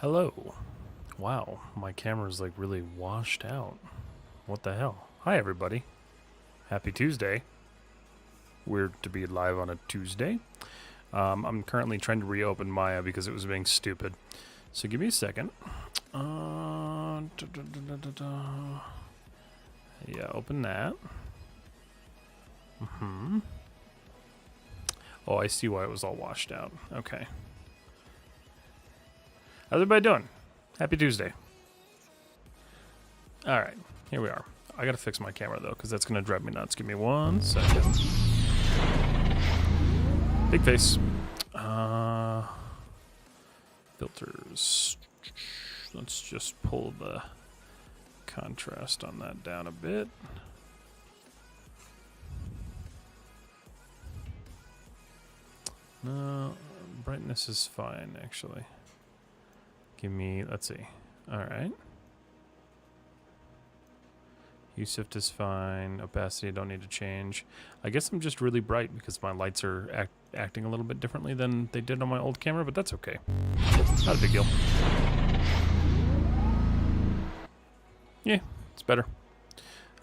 Hello. Wow, my camera's like really washed out. What the hell? Hi everybody. Happy Tuesday. Weird to be live on a Tuesday. I'm currently trying to reopen Maya because it was being stupid. So give me a second. Yeah, open that. Oh, I see why it was all washed out. Okay. How's everybody doing? Happy Tuesday. Alright, here we are. I gotta fix my camera though, because that's gonna drive me nuts. Give me 1 second. Big face. Filters. Let's just pull the contrast on that down a bit. No, brightness is fine actually. Give me, let's see. Alright. USIFT is fine. Opacity, don't need to change. I guess I'm just really bright because my lights are acting a little bit differently than they did on my old camera, but that's okay. Not a big deal. Yeah, it's better.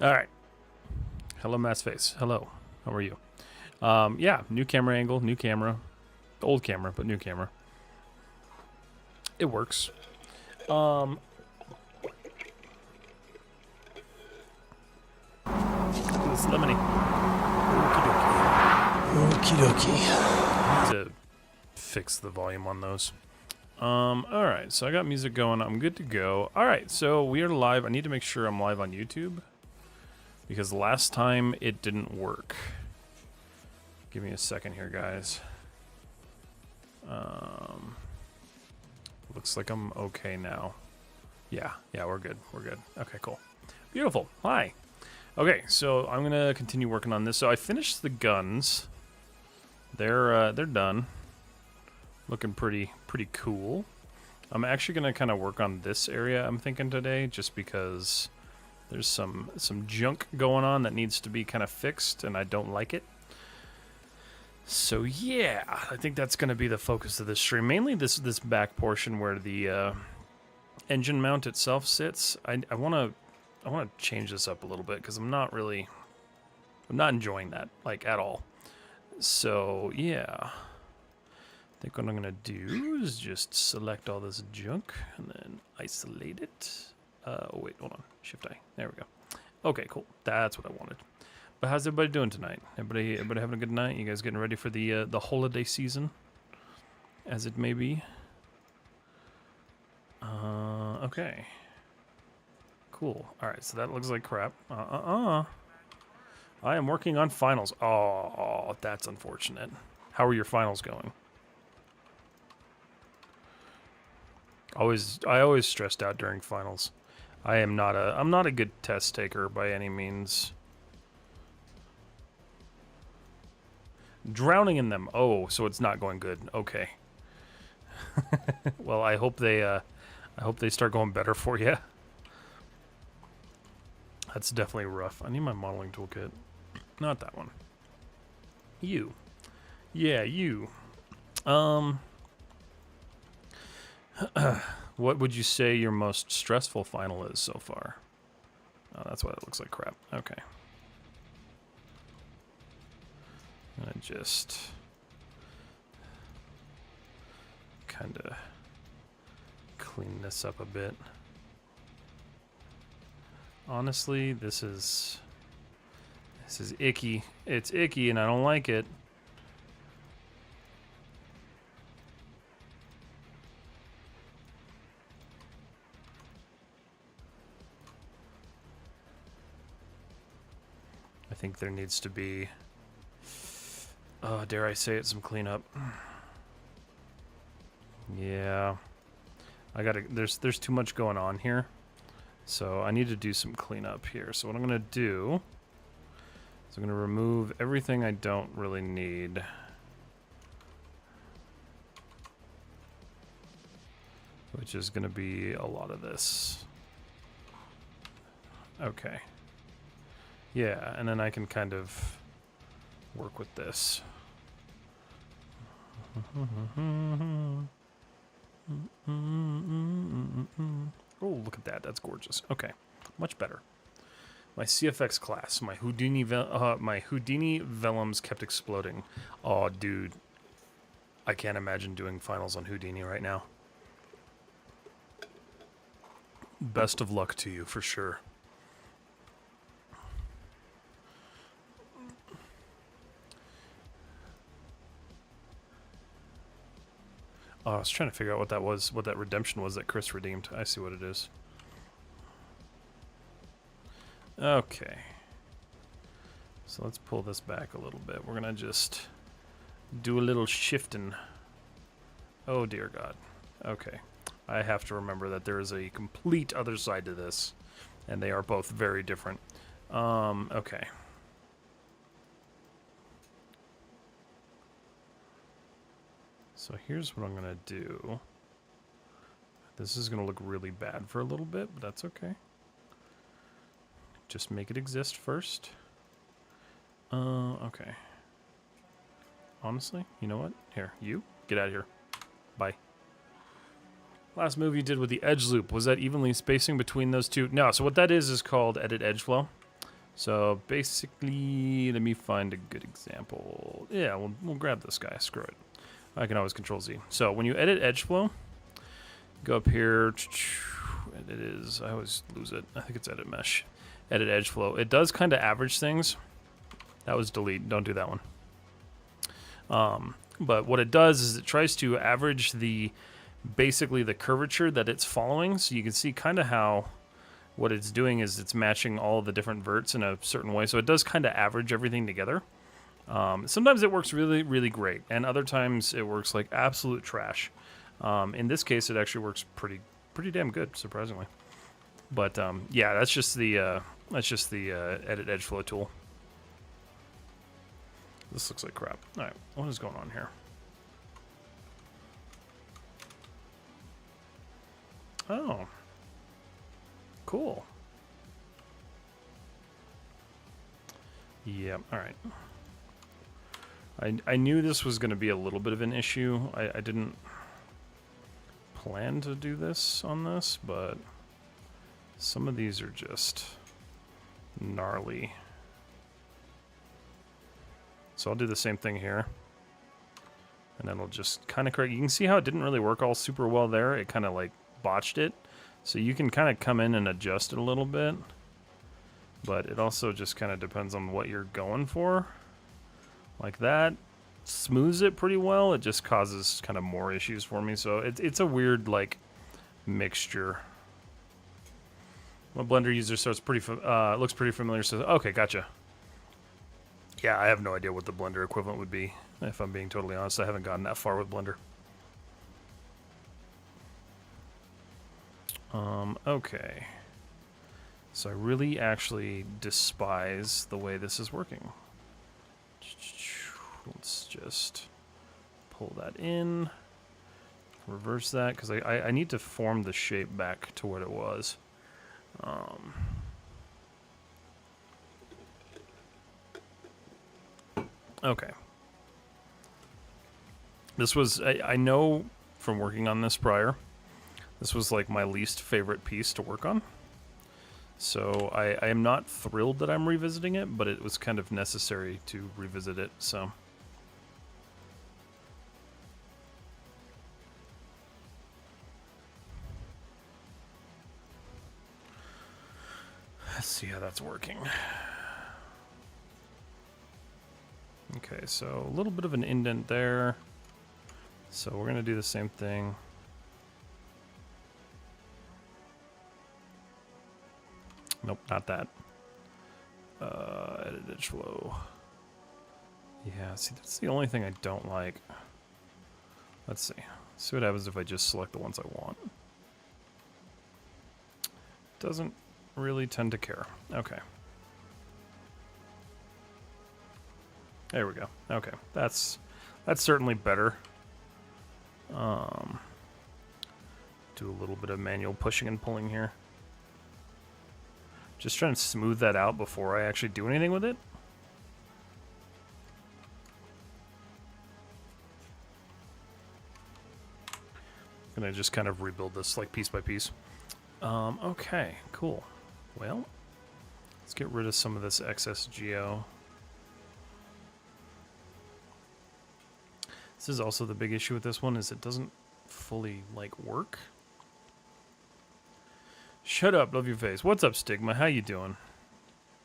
Alright. Hello, Mass Face. Hello. How are you? Yeah, new camera angle, new camera. Old camera, but new camera. It works. This lemony. Okie dokie. I need to fix the volume on those. Alright, so I got music going. I'm good to go. Alright, so we are live. I need to make sure I'm live on YouTube, because last time it didn't work. Give me a second here, guys. Looks like I'm okay now. Yeah, we're good. We're good. Okay, cool. Beautiful. Hi. Okay, so I'm gonna continue working on this. So I finished the guns. They're done. Looking pretty cool. I'm actually gonna kind of work on this area, I'm thinking, today, just because there's some junk going on that needs to be kind of fixed, and I don't like it. So yeah, I think that's gonna be the focus of this stream. Mainly this back portion where the engine mount itself sits. I want to change this up a little bit because I'm not enjoying that, like, at all. So yeah, I think what I'm gonna do is just select all this junk and then isolate it. Oh wait, hold on, Shift I. There we go. Okay, cool. That's what I wanted. But how's everybody doing tonight? Everybody having a good night? You guys getting ready for the holiday season, as it may be? Okay. Cool. All right, so that looks like crap. I am working on finals. Oh, that's unfortunate. How are your finals going? I always stressed out during finals. I'm not a good test taker by any means. Drowning in them. Oh, so it's not going good. Okay. Well, I hope they start going better for you. That's definitely rough. I need my modeling toolkit. Not that one. You. Yeah, you. What would you say your most stressful final is so far? Oh, that's why it looks like crap. Okay. I'm gonna just kind of clean this up a bit. Honestly, this is icky. It's icky and I don't like it. I think there needs to be, dare I say it, some cleanup. Yeah. There's too much going on here. So I need to do some cleanup here. So what I'm going to do is I'm going to remove everything I don't really need. Which is going to be a lot of this. Okay. Yeah, and then I can kind of work with this. Oh, look at that. That's gorgeous. Okay, much better. My CFX class, my Houdini Vellums kept exploding. Oh, dude. I can't imagine doing finals on Houdini right now. Best of luck to you, for sure. Oh, I was trying to figure out what that was, what that redemption was that Chris redeemed. I see what it is. Okay. So let's pull this back a little bit. We're going to just do a little shifting. Oh, dear God. Okay. I have to remember that there is a complete other side to this, and they are both very different. Okay. So here's what I'm going to do. This is going to look really bad for a little bit, but that's okay. Just make it exist first. Okay. Honestly, you know what? Here, you, get out of here. Bye. Last move you did with the edge loop, was that evenly spacing between those two? No, so what that is called edit edge flow. So basically, let me find a good example. Yeah, we'll grab this guy, screw it. I can always control Z. So when you edit edge flow, go up here, and it is, I always lose it. I think it's edit mesh. Edit edge flow. It does kind of average things. That was delete, don't do that one. But what it does is it tries to average basically the curvature that it's following. So you can see kind of how what it's doing is it's matching all the different verts in a certain way. So it does kind of average everything together. Sometimes it works really, really great, and other times it works like absolute trash. In this case, it actually works pretty damn good, surprisingly. But yeah, that's just the edit edge flow tool. This looks like crap. All right, what is going on here? Oh, cool. Yeah, all right. I knew this was going to be a little bit of an issue. I didn't plan to do this on this, but some of these are just gnarly. So I'll do the same thing here. And then I'll just kind of correct. You can see how it didn't really work all super well there. It kind of like botched it. So you can kind of come in and adjust it a little bit. But it also just kind of depends on what you're going for. Like that smooths it pretty well. It just causes kind of more issues for me. So it's a weird like mixture. My Blender user starts looks pretty familiar. So okay, gotcha. Yeah, I have no idea what the Blender equivalent would be. If I'm being totally honest, I haven't gotten that far with Blender. Okay. So I really actually despise the way this is working. Let's just pull that in, reverse that, because I need to form the shape back to what it was. Okay. This was, I know from working on this prior, this was like my least favorite piece to work on. So I am not thrilled that I'm revisiting it, but it was kind of necessary to revisit it, so. Let's see how that's working. Okay, so a little bit of an indent there. So we're going to do the same thing. Nope, not that. Edit edge flow. Yeah, see, that's the only thing I don't like. Let's see. Let's see what happens if I just select the ones I want. Doesn't really tend to care. Okay. There we go. Okay, that's certainly better. Do a little bit of manual pushing and pulling here. Just trying to smooth that out before I actually do anything with it. I'm Gonna just kind of rebuild this like piece by piece. Okay, cool. Well, let's get rid of some of this excess geo. This is also the big issue with this one, is it doesn't fully like work. Shut up, love your face. What's up, Stigma? How you doing?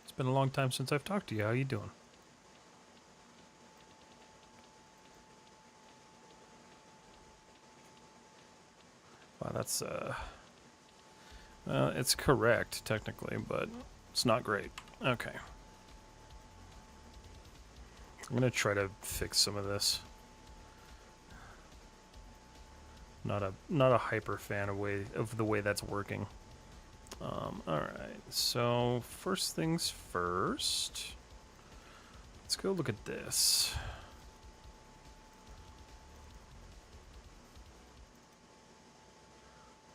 It's been a long time since I've talked to you. How you doing? Wow, that's it's correct technically, but it's not great. Okay. I'm gonna try to fix some of this. Not a hyper fan of the way that's working. Alright, so first things first. Let's go look at this.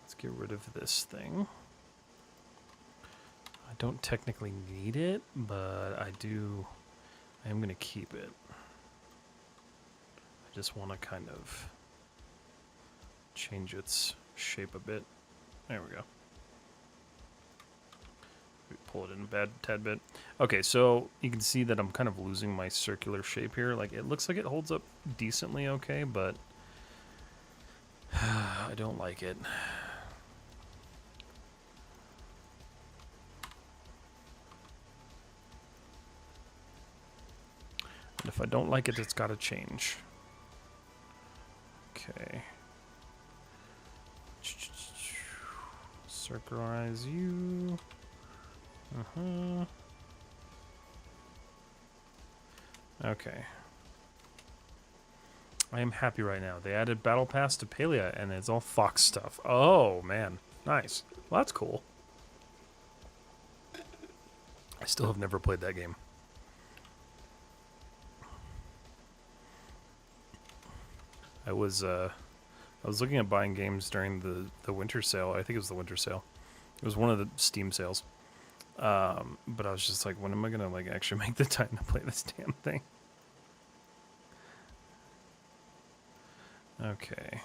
Let's get rid of this thing. I don't technically need it, but I am going to keep it. I just want to kind of change its shape a bit. There we go. Pull it in a tad bit. Okay, so you can see that I'm kind of losing my circular shape here. Like, it looks like it holds up decently okay, but I don't like it. And if I don't like it, it's got to change. Okay. Circularize you. Okay. I am happy right now. They added Battle Pass to Palia, and it's all Fox stuff. Oh, man. Nice. Well, that's cool. I still have never played that game. I was looking at buying games during the winter sale. I think it was the winter sale. It was one of the Steam sales. But I was just like, when am I gonna like actually make the time to play this damn thing? Okay.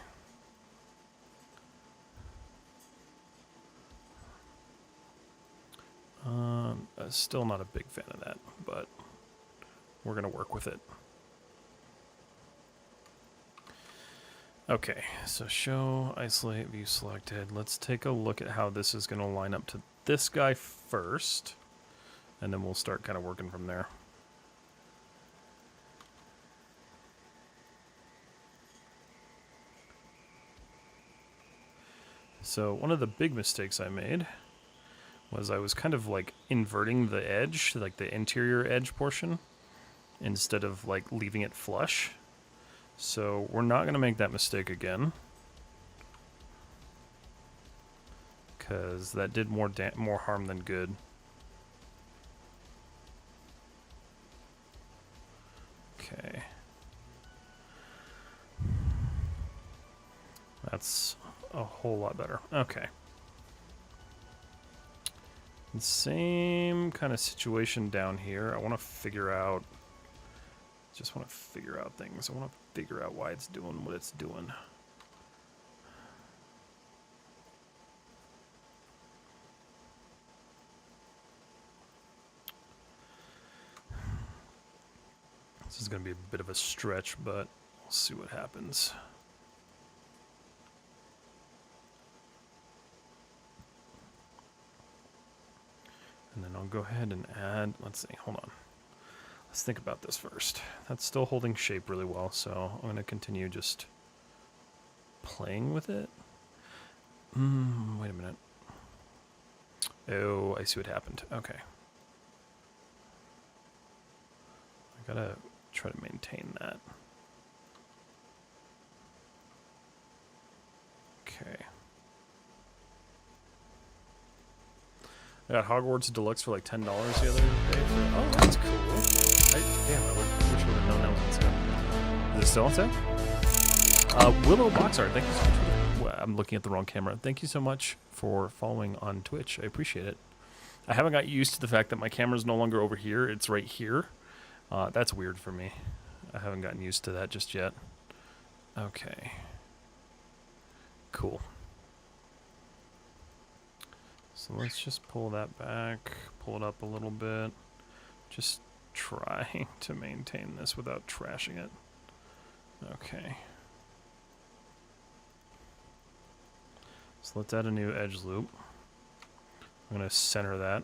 Still not a big fan of that, but we're gonna work with it. Okay, so show, isolate, view selected. Let's take a look at how this is going to line up to this guy first, and then we'll start kind of working from there. So one of the big mistakes I made was I was kind of like inverting the edge, like the interior edge portion, instead of like leaving it flush. So we're not going to make that mistake again, because that did more harm than good. Okay. That's a whole lot better. Okay. The same kind of situation down here. I want to figure out... Just want to figure out things. I want to figure out why it's doing what it's doing. This is going to be a bit of a stretch, but we'll see what happens. And then I'll go ahead and add, let's see, hold on. Let's think about this first. That's still holding shape really well, so I'm going to continue just playing with it. Wait a minute. Oh, I see what happened. Okay. I gotta try to maintain that. Okay. I got Hogwarts Deluxe for like $10 the other day. Oh, that's cool. Damn, I wish I would have known that was on sale. Is it still on sale? Willow Box Art, thank you so much. Well, I'm looking at the wrong camera. Thank you so much for following on Twitch. I appreciate it. I haven't got used to the fact that my camera's no longer over here. It's right here. That's weird for me. I haven't gotten used to that just yet. Okay. Cool. So let's just pull that back, pull it up a little bit. Just trying to maintain this without trashing it. Okay. So let's add a new edge loop. I'm going to center that.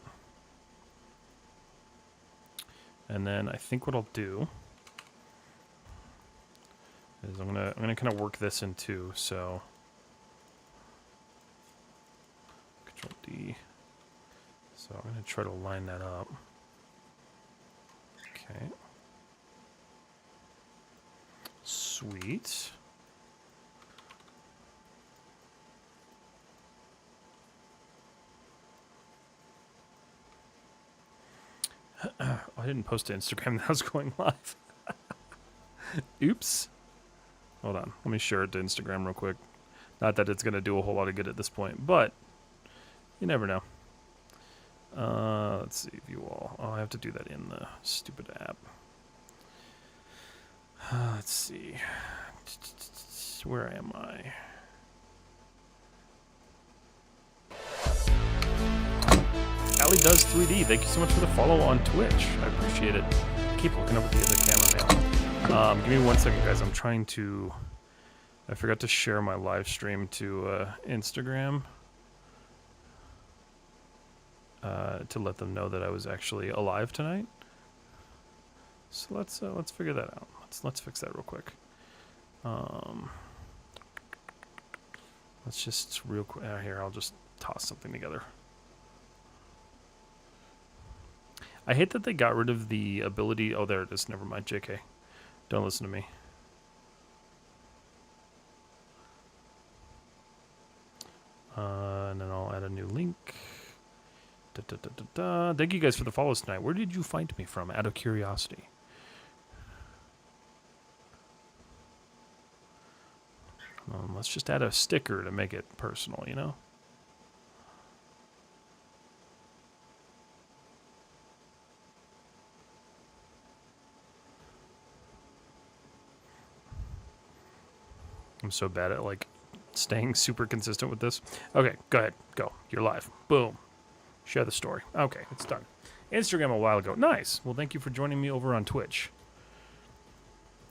And then I think what I'll do is I'm gonna kind of work this in two. So Control D. So I'm gonna try to line that up. Okay. Sweet. I didn't post to Instagram that I was going live. Oops. Hold on. Let me share it to Instagram real quick. Not that it's going to do a whole lot of good at this point, but you never know. Let's see. View all. Oh, I have to do that in the stupid app. Let's see. Where am I? Ali does 3D. Thank you so much for the follow on Twitch. I appreciate it. Keep looking up at the other camera, man. Give me 1 second, guys. I'm trying to... I forgot to share my live stream to Instagram to let them know that I was actually alive tonight. So let's figure that out. Let's fix that real quick. Let's just real quick. Here, I'll just toss something together. I hate that they got rid of the ability. Oh, there it is. Never mind. JK. Don't listen to me. And then I'll add a new link. Thank you guys for the follows tonight. Where did you find me from? Out of curiosity. Let's just add a sticker to make it personal, you know? I'm so bad at, like, staying super consistent with this. Okay, go ahead. Go. You're live. Boom. Share the story. Okay, it's done. Instagram a while ago. Nice. Well, thank you for joining me over on Twitch.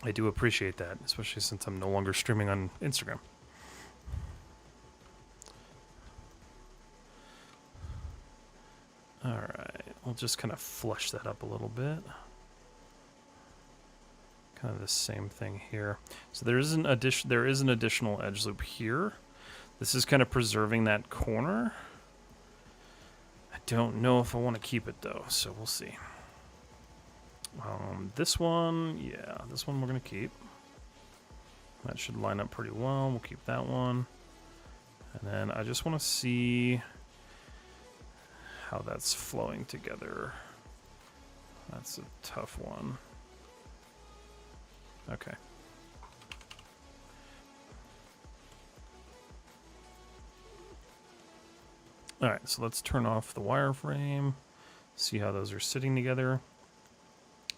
I do appreciate that, especially since I'm no longer streaming on Instagram. All right. We'll just kind of flush that up a little bit. Kind of the same thing here. So there is an additional edge loop here. This is kind of preserving that corner. I don't know if I want to keep it though, so we'll see. This one, yeah, this one we're gonna keep. That should line up pretty well. We'll keep that one. And then I just want to see how that's flowing together. That's a tough one. Okay. All right, so let's turn off the wireframe, see how those are sitting together.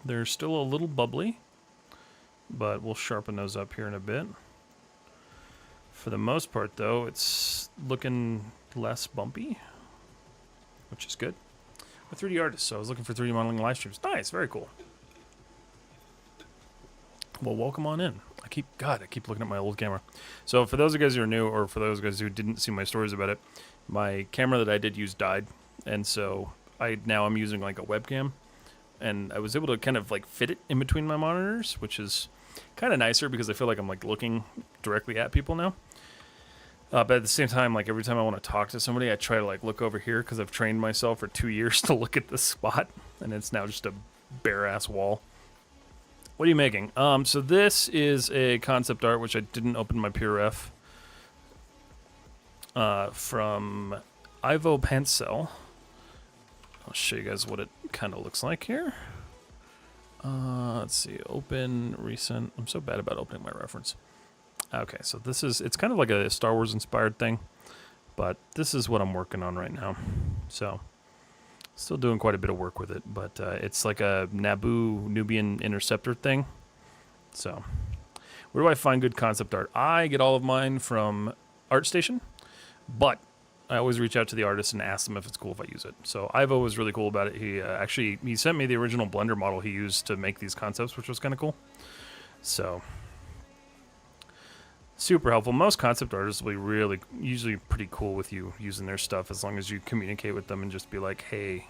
They're still a little bubbly, but we'll sharpen those up here in a bit. For the most part, though, it's looking less bumpy, which is good. I'm a 3D artist, so I was looking for 3D modeling live streams. Nice, very cool. Well, welcome on in. I keep looking at my old camera. So for those of you guys who are new, or for those guys who didn't see my stories about it, my camera that I did use died, and so I'm using like a webcam, and I was able to kind of like fit it in between my monitors, which is kind of nicer because I feel like I'm like looking directly at people now. But at the same time, like every time I want to talk to somebody, I try to like look over here because I've trained myself for 2 years to look at this spot, and it's now just a bare ass wall. What are you making? So this is a concept art, which I didn't open my PRF, from Panczel. I'll show you guys what it kind of looks like here. Let's see, open, recent. I'm so bad about opening my reference. Okay, so it's kind of like a Star Wars inspired thing, but this is what I'm working on right now. So still doing quite a bit of work with it, but it's like a Naboo Nubian interceptor thing. So where do I find good concept art? I get all of mine from ArtStation, but I always reach out to the artist and ask them if it's cool if I use it. So Ivo was really cool about it. He actually he sent me the original Blender model he used to make these concepts, which was kind of cool. So super helpful. Most concept artists will be usually pretty cool with you using their stuff as long as you communicate with them and just be like, hey,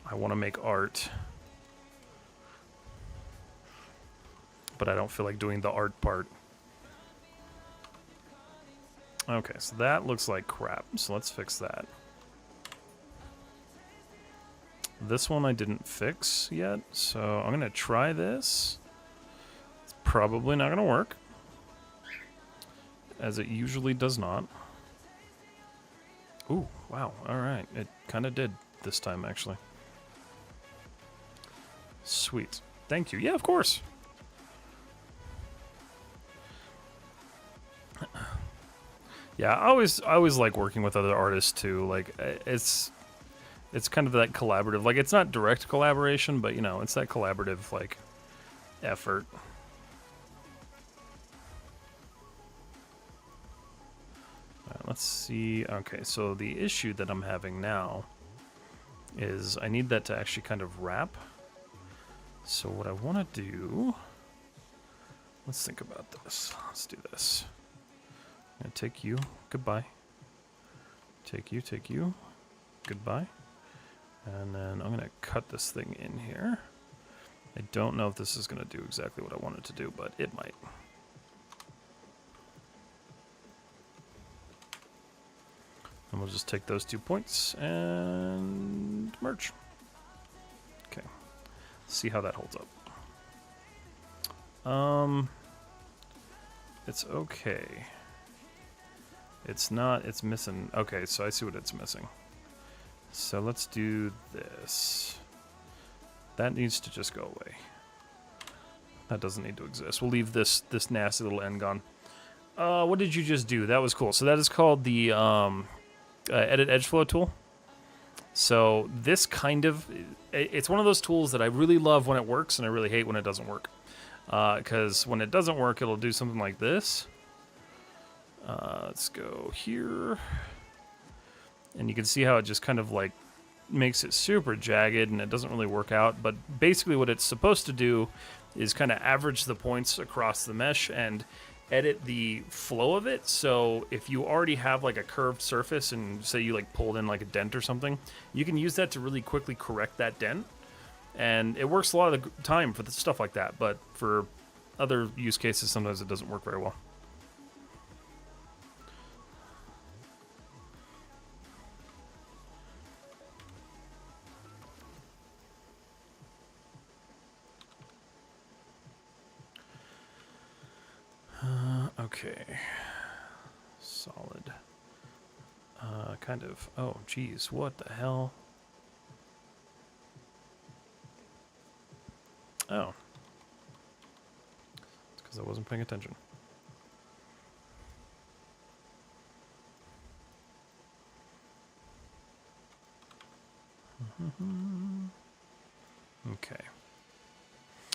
I want to make art, but I don't feel like doing the art part. Okay, so that looks like crap, so let's fix that. This one I didn't fix yet, so I'm gonna try this. It's probably not gonna work, as it usually does not. Ooh, wow, alright, it kinda did this time, actually. Sweet. Thank you. Yeah, of course. Yeah, I always like working with other artists too. Like it's kind of that collaborative. Like it's not direct collaboration, but you know, it's that collaborative like effort. All right, let's see. Okay, so the issue that I'm having now is I need that to actually kind of wrap. So what I want to do, let's think about this. Let's do this. I'm gonna take you, goodbye. Take you, goodbye. And then I'm gonna cut this thing in here. I don't know if this is gonna do exactly what I want it to do, but it might. And we'll just take those 2 points and merge. Okay. See how that holds up. It's okay. It's not, it's missing. Okay, so I see what it's missing. So let's do this. That needs to just go away. That doesn't need to exist. We'll leave this nasty little end gone. What did you just do? That was cool. So that is called the Edit Edge Flow tool. So this kind of, it's one of those tools that I really love when it works and I really hate when it doesn't work. Because when it doesn't work, it'll do something like this. Let's go here. And you can see how it just kind of like makes it super jagged and it doesn't really work out. But basically what it's supposed to do is kind of average the points across the mesh and edit the flow of it. So if you already have like a curved surface and say you like pulled in like a dent or something, you can use that to really quickly correct that dent. And it works a lot of the time for stuff like that. But for other use cases, sometimes it doesn't work very well. Okay, solid. Kind of. Oh, geez, what the hell? Oh, it's because I wasn't paying attention. Okay.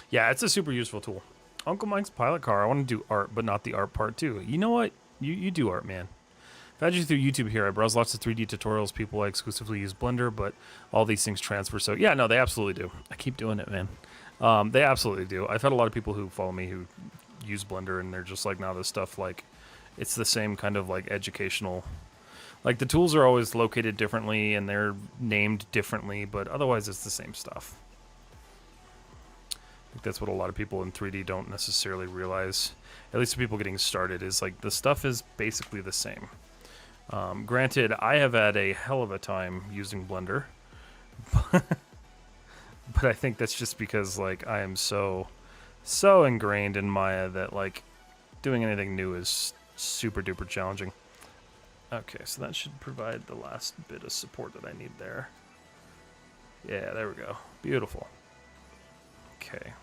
Yeah, it's a super useful tool. Uncle Mike's pilot car. I want to do art, but not the art part too. You know what? You do art, man. I've had you through YouTube here. I browse lots of 3D tutorials. People exclusively use Blender, but all these things transfer. So yeah, no, they absolutely do. I keep doing it, man. They absolutely do. I've had a lot of people who follow me who use Blender, and they're just like, no, this stuff, like, it's the same kind of like educational. Like the tools are always located differently and they're named differently, but otherwise it's the same stuff. I think that's what a lot of people in 3D don't necessarily realize, at least the people getting started, is like the stuff is basically the same. Granted, I have had a hell of a time using Blender, but I think that's just because like I am so ingrained in Maya that like doing anything new is super duper challenging. Okay, so that should provide the last bit of support that I need there. Yeah, there we go. Beautiful. Okay.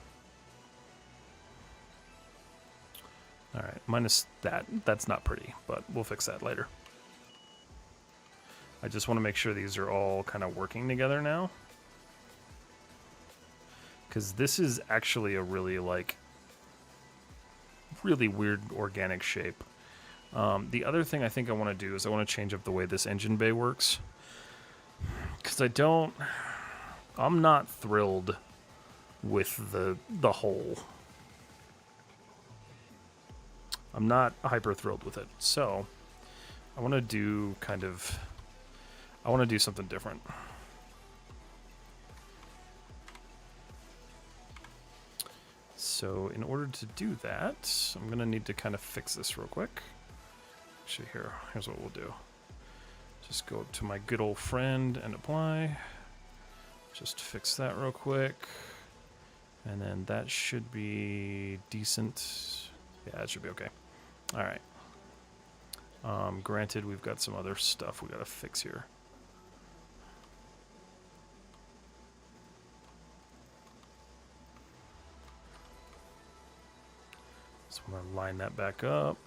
Alright, minus that. That's not pretty, but we'll fix that later. I just want to make sure these are all kind of working together now. Because this is actually a really, like, really weird organic shape. The other thing I think I want to do is I want to change up the way this engine bay works. Because I'm not thrilled with the whole. I'm not hyper thrilled with it. So I want to do something different. So in order to do that, I'm going to need to kind of fix this real quick. Actually, here's what we'll do. Just go up to my good old friend and apply. Just fix that real quick. And then that should be decent. Yeah, that should be okay. All right. Granted, we've got some other stuff we got to fix here. So I'm going to line that back up.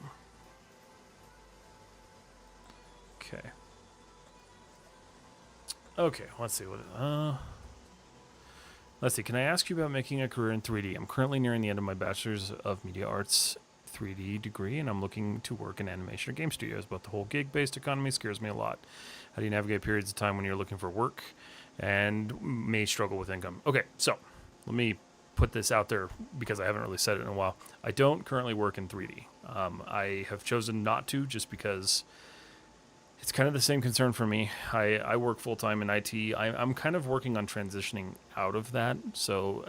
Okay. Okay, let's see what let's see, can I ask you about making a career in 3D? I'm currently nearing the end of my Bachelor's of Media Arts 3D degree, and I'm looking to work in animation or game studios, but the whole gig-based economy scares me a lot. How do you navigate periods of time when you're looking for work and may struggle with income? Okay, so let me put this out there because I haven't really said it in a while. I don't currently work in 3D. I have chosen not to just because it's kind of the same concern for me. I work full-time in IT. I'm kind of working on transitioning out of that, so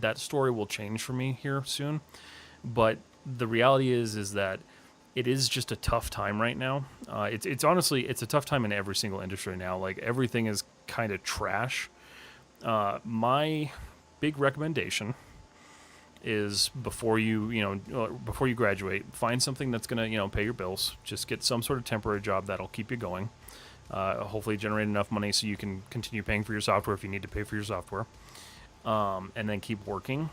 that story will change for me here soon. But the reality is that it is just a tough time right now. It's honestly, it's a tough time in every single industry now. Like, everything is kind of trash. My big recommendation is before you graduate, find something that's going to, pay your bills. Just get some sort of temporary job that'll keep you going. Hopefully generate enough money so you can continue paying for your software if you need to pay for your software. And then keep working.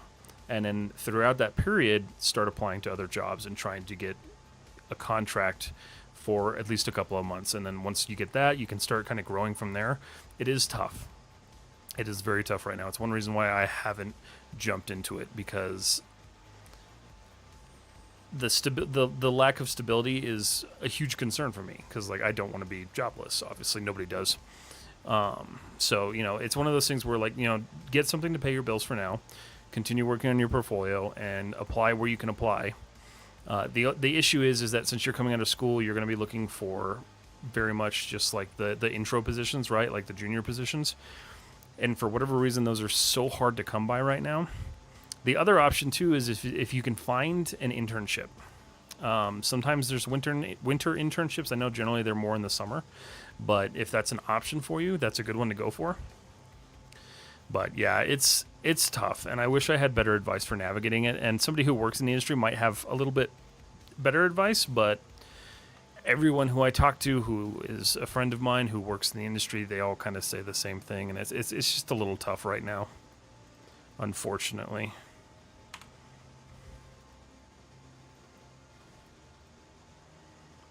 And then throughout that period, start applying to other jobs and trying to get a contract for at least a couple of months. And then once you get that, you can start kind of growing from there. It is tough. It is very tough right now. It's one reason why I haven't jumped into it, because the lack of stability is a huge concern for me, because I don't want to be jobless. Obviously, nobody does. So it's one of those things where get something to pay your bills for now. Continue working on your portfolio and apply where you can apply. The issue is that since you're coming out of school, you're going to be looking for very much just like the intro positions, right? Like the junior positions. And for whatever reason, those are so hard to come by right now. The other option too is if you can find an internship. Sometimes there's winter internships. I know generally they're more in the summer, but if that's an option for you, that's a good one to go for. But yeah, it's tough, and I wish I had better advice for navigating it. And somebody who works in the industry might have a little bit better advice, but everyone who I talk to who is a friend of mine who works in the industry, they all kind of say the same thing, and it's just a little tough right now, unfortunately.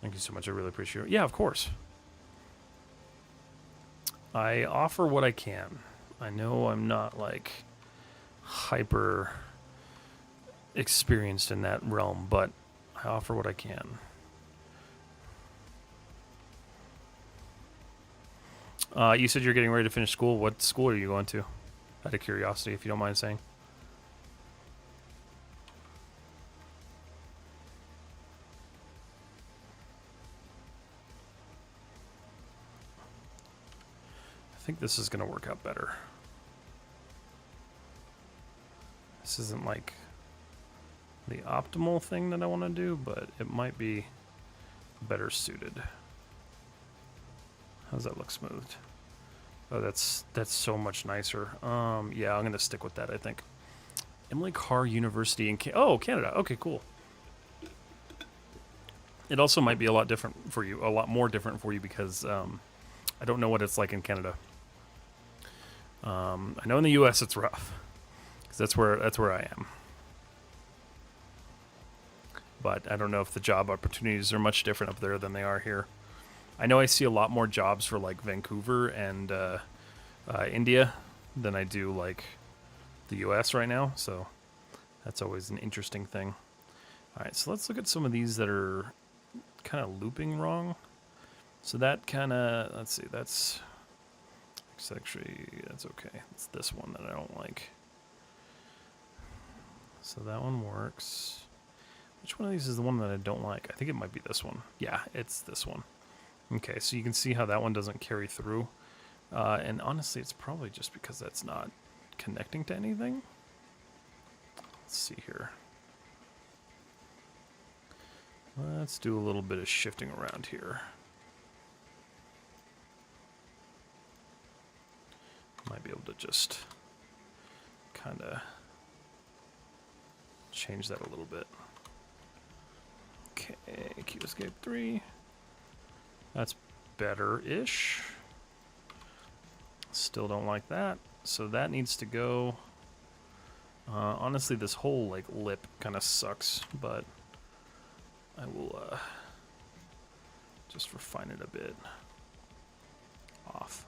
Thank you so much. I really appreciate it. Yeah, of course. I offer what I can. I know I'm not hyper experienced in that realm, but I offer what I can. You said you're getting ready to finish school. What school are you going to? Out of curiosity, if you don't mind saying. I think this is going to work out better. This isn't the optimal thing that I want to do, but it might be better suited. How's that look smoothed? Oh, that's so much nicer. Yeah, I'm gonna stick with that, I think. Emily Carr University in Canada. Okay, cool. It also might be a lot more different for you because I don't know what it's like in Canada. I know in the U.S. it's rough because that's where I am. But I don't know if the job opportunities are much different up there than they are here. I know I see a lot more jobs for Vancouver and India than I do the U.S. right now, so that's always an interesting thing. All right, so let's look at some of these that are kind of looping wrong. So that kind of, let's see, that's actually, that's okay. It's this one that I don't like. So that one works. Which one of these is the one that I don't like? I think it might be this one. Yeah, it's this one. Okay, so you can see how that one doesn't carry through. And honestly, it's probably just because that's not connecting to anything. Let's see here. Let's do a little bit of shifting around here. Might be able to just kind of change that a little bit. Okay, Q escape 3. That's better-ish. Still don't like that. So that needs to go. Honestly, this whole like lip kind of sucks, but I will just refine it a bit. Off.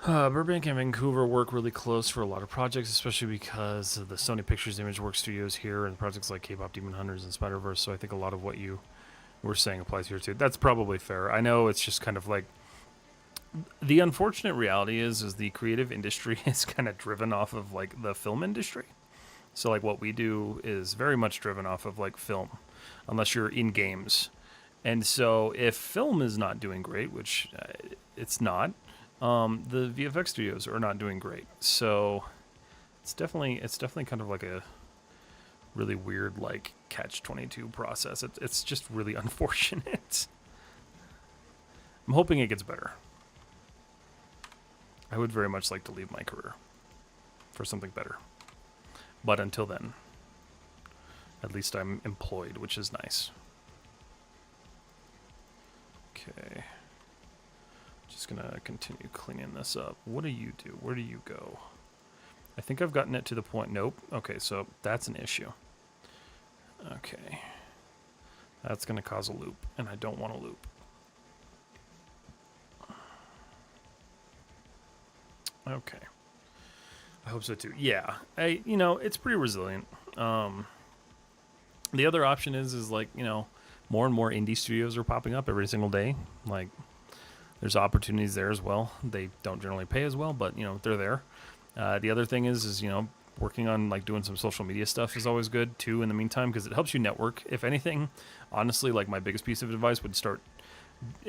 Burbank and Vancouver work really close for a lot of projects, especially because of the Sony Pictures Imageworks studios here and projects like K-pop Demon Hunters and Spider-Verse. So I think a lot of what you were saying applies here too. That's probably fair. I know it's just kind of like the unfortunate reality is the creative industry is kind of driven off of like the film industry. So like what we do is very much driven off of like film, unless you're in games. And so if film is not doing great, which it's not, the VFX studios are not doing great. So it's definitely kind of like a really weird like catch-22 process. It's just really unfortunate. I'm hoping it gets better. I would very much like to leave my career for something better. But until then, at least I'm employed, which is nice. Okay. Just gonna continue cleaning this up. What do you do? Where do you go? I think I've gotten it to the point. Nope. Okay, so that's an issue. Okay. That's gonna cause a loop, and I don't want a loop. Okay. I hope so too. Yeah. It's pretty resilient. The other option is like, more and more indie studios are popping up every single day. Like, there's opportunities there as well. They don't generally pay as well, but, they're there. The other thing is, working on like doing some social media stuff is always good too in the meantime, because it helps you network. If anything, honestly, like my biggest piece of advice would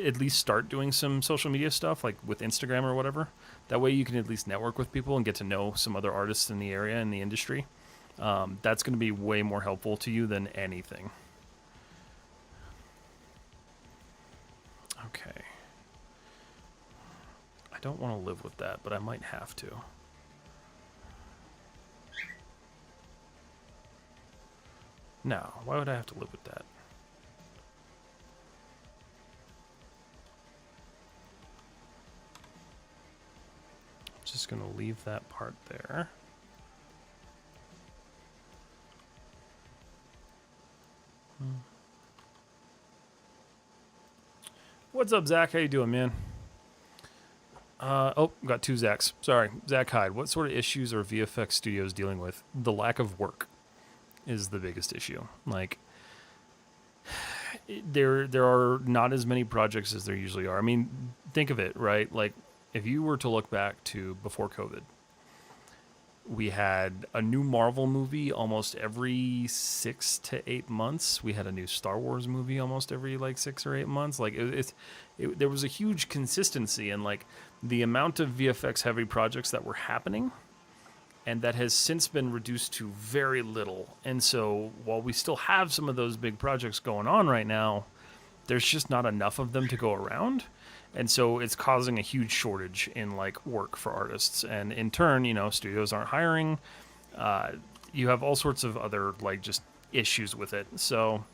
at least start doing some social media stuff like with Instagram or whatever. That way you can at least network with people and get to know some other artists in the area, in the industry. That's going to be way more helpful to you than anything. Okay. I don't want to live with that, but I might have to. No, why would I have to live with that? Just going to leave that part there. What's up, Zach? How you doing, man? Got two Zachs. Sorry. Zach Hyde, what sort of issues are VFX studios dealing with? The lack of work is the biggest issue. Like, there are not as many projects as there usually are. I mean, think of it, right? Like, if you were to look back to before COVID, we had a new Marvel movie almost every 6 to 8 months. We had a new Star Wars movie almost every 6 or 8 months. Like there was a huge consistency in like the amount of VFX heavy projects that were happening, and that has since been reduced to very little. And so while we still have some of those big projects going on right now, there's just not enough of them to go around. And so it's causing a huge shortage in like work for artists. And in turn, studios aren't hiring. You have all sorts of other like just issues with it. So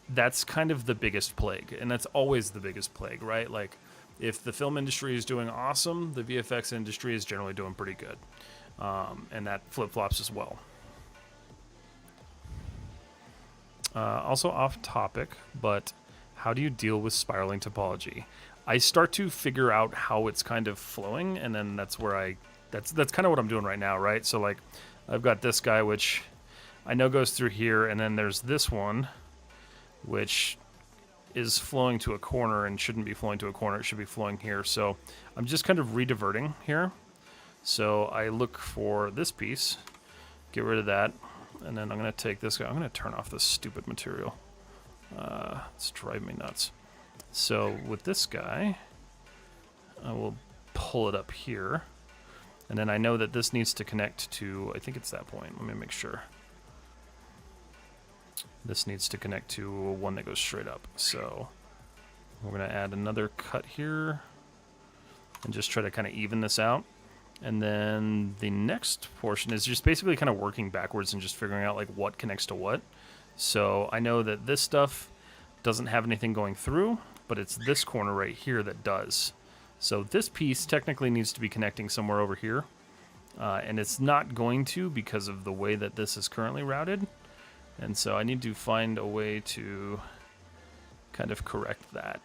that's kind of the biggest plague. And that's always the biggest plague, right? Like if the film industry is doing awesome, the VFX industry is generally doing pretty good. And that flip-flops as well. Also off topic, but how do you deal with spiraling topology? I start to figure out how it's kind of flowing, and then that's where that's kind of what I'm doing right now, right? So like I've got this guy, which I know goes through here, and then there's this one, which is flowing to a corner and shouldn't be flowing to a corner. It should be flowing here. So I'm just kind of rediverting here. So I look for this piece, get rid of that, and then I'm going to take this guy. I'm going to turn off this stupid material. It's driving me nuts. So with this guy, I will pull it up here. And then I know that this needs to connect to, I think it's that point. Let me make sure. This needs to connect to one that goes straight up. So we're going to add another cut here and just try to kind of even this out. And then the next portion is just basically kind of working backwards and just figuring out like what connects to what. So I know that this stuff doesn't have anything going through, but it's this corner right here that does. So this piece technically needs to be connecting somewhere over here. And it's not going to because of the way that this is currently routed. And so I need to find a way to kind of correct that,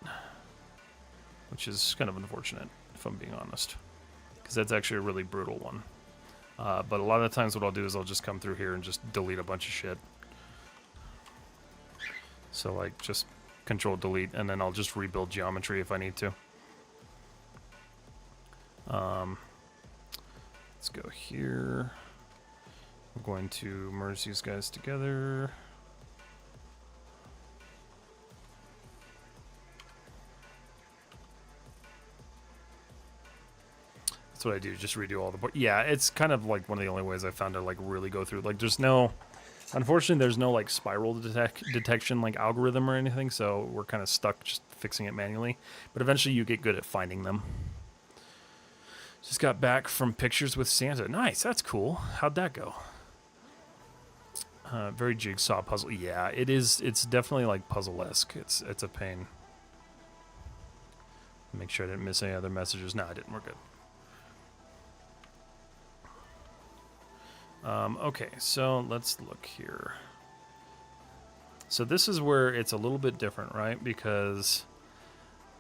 which is kind of unfortunate, if I'm being honest, because that's actually a really brutal one. But a lot of the times what I'll do is I'll just come through here and just delete a bunch of shit. So like just Control Delete, and then I'll just rebuild geometry if I need to. Let's go here. I'm going to merge these guys together. That's what I do, just redo all the board. Yeah, it's kind of like one of the only ways I found to like really go through. Like there's no, unfortunately there's no like spiral detection like algorithm or anything, so we're kind of stuck just fixing it manually. But eventually you get good at finding them. Just got back from pictures with Santa. Nice, that's cool. How'd that go? Very jigsaw puzzle. Yeah, it is. It's definitely like puzzle-esque. It's a pain. Make sure I didn't miss any other messages. No, I didn't. We're good. Okay, so let's look here. So this is where it's a little bit different, right? Because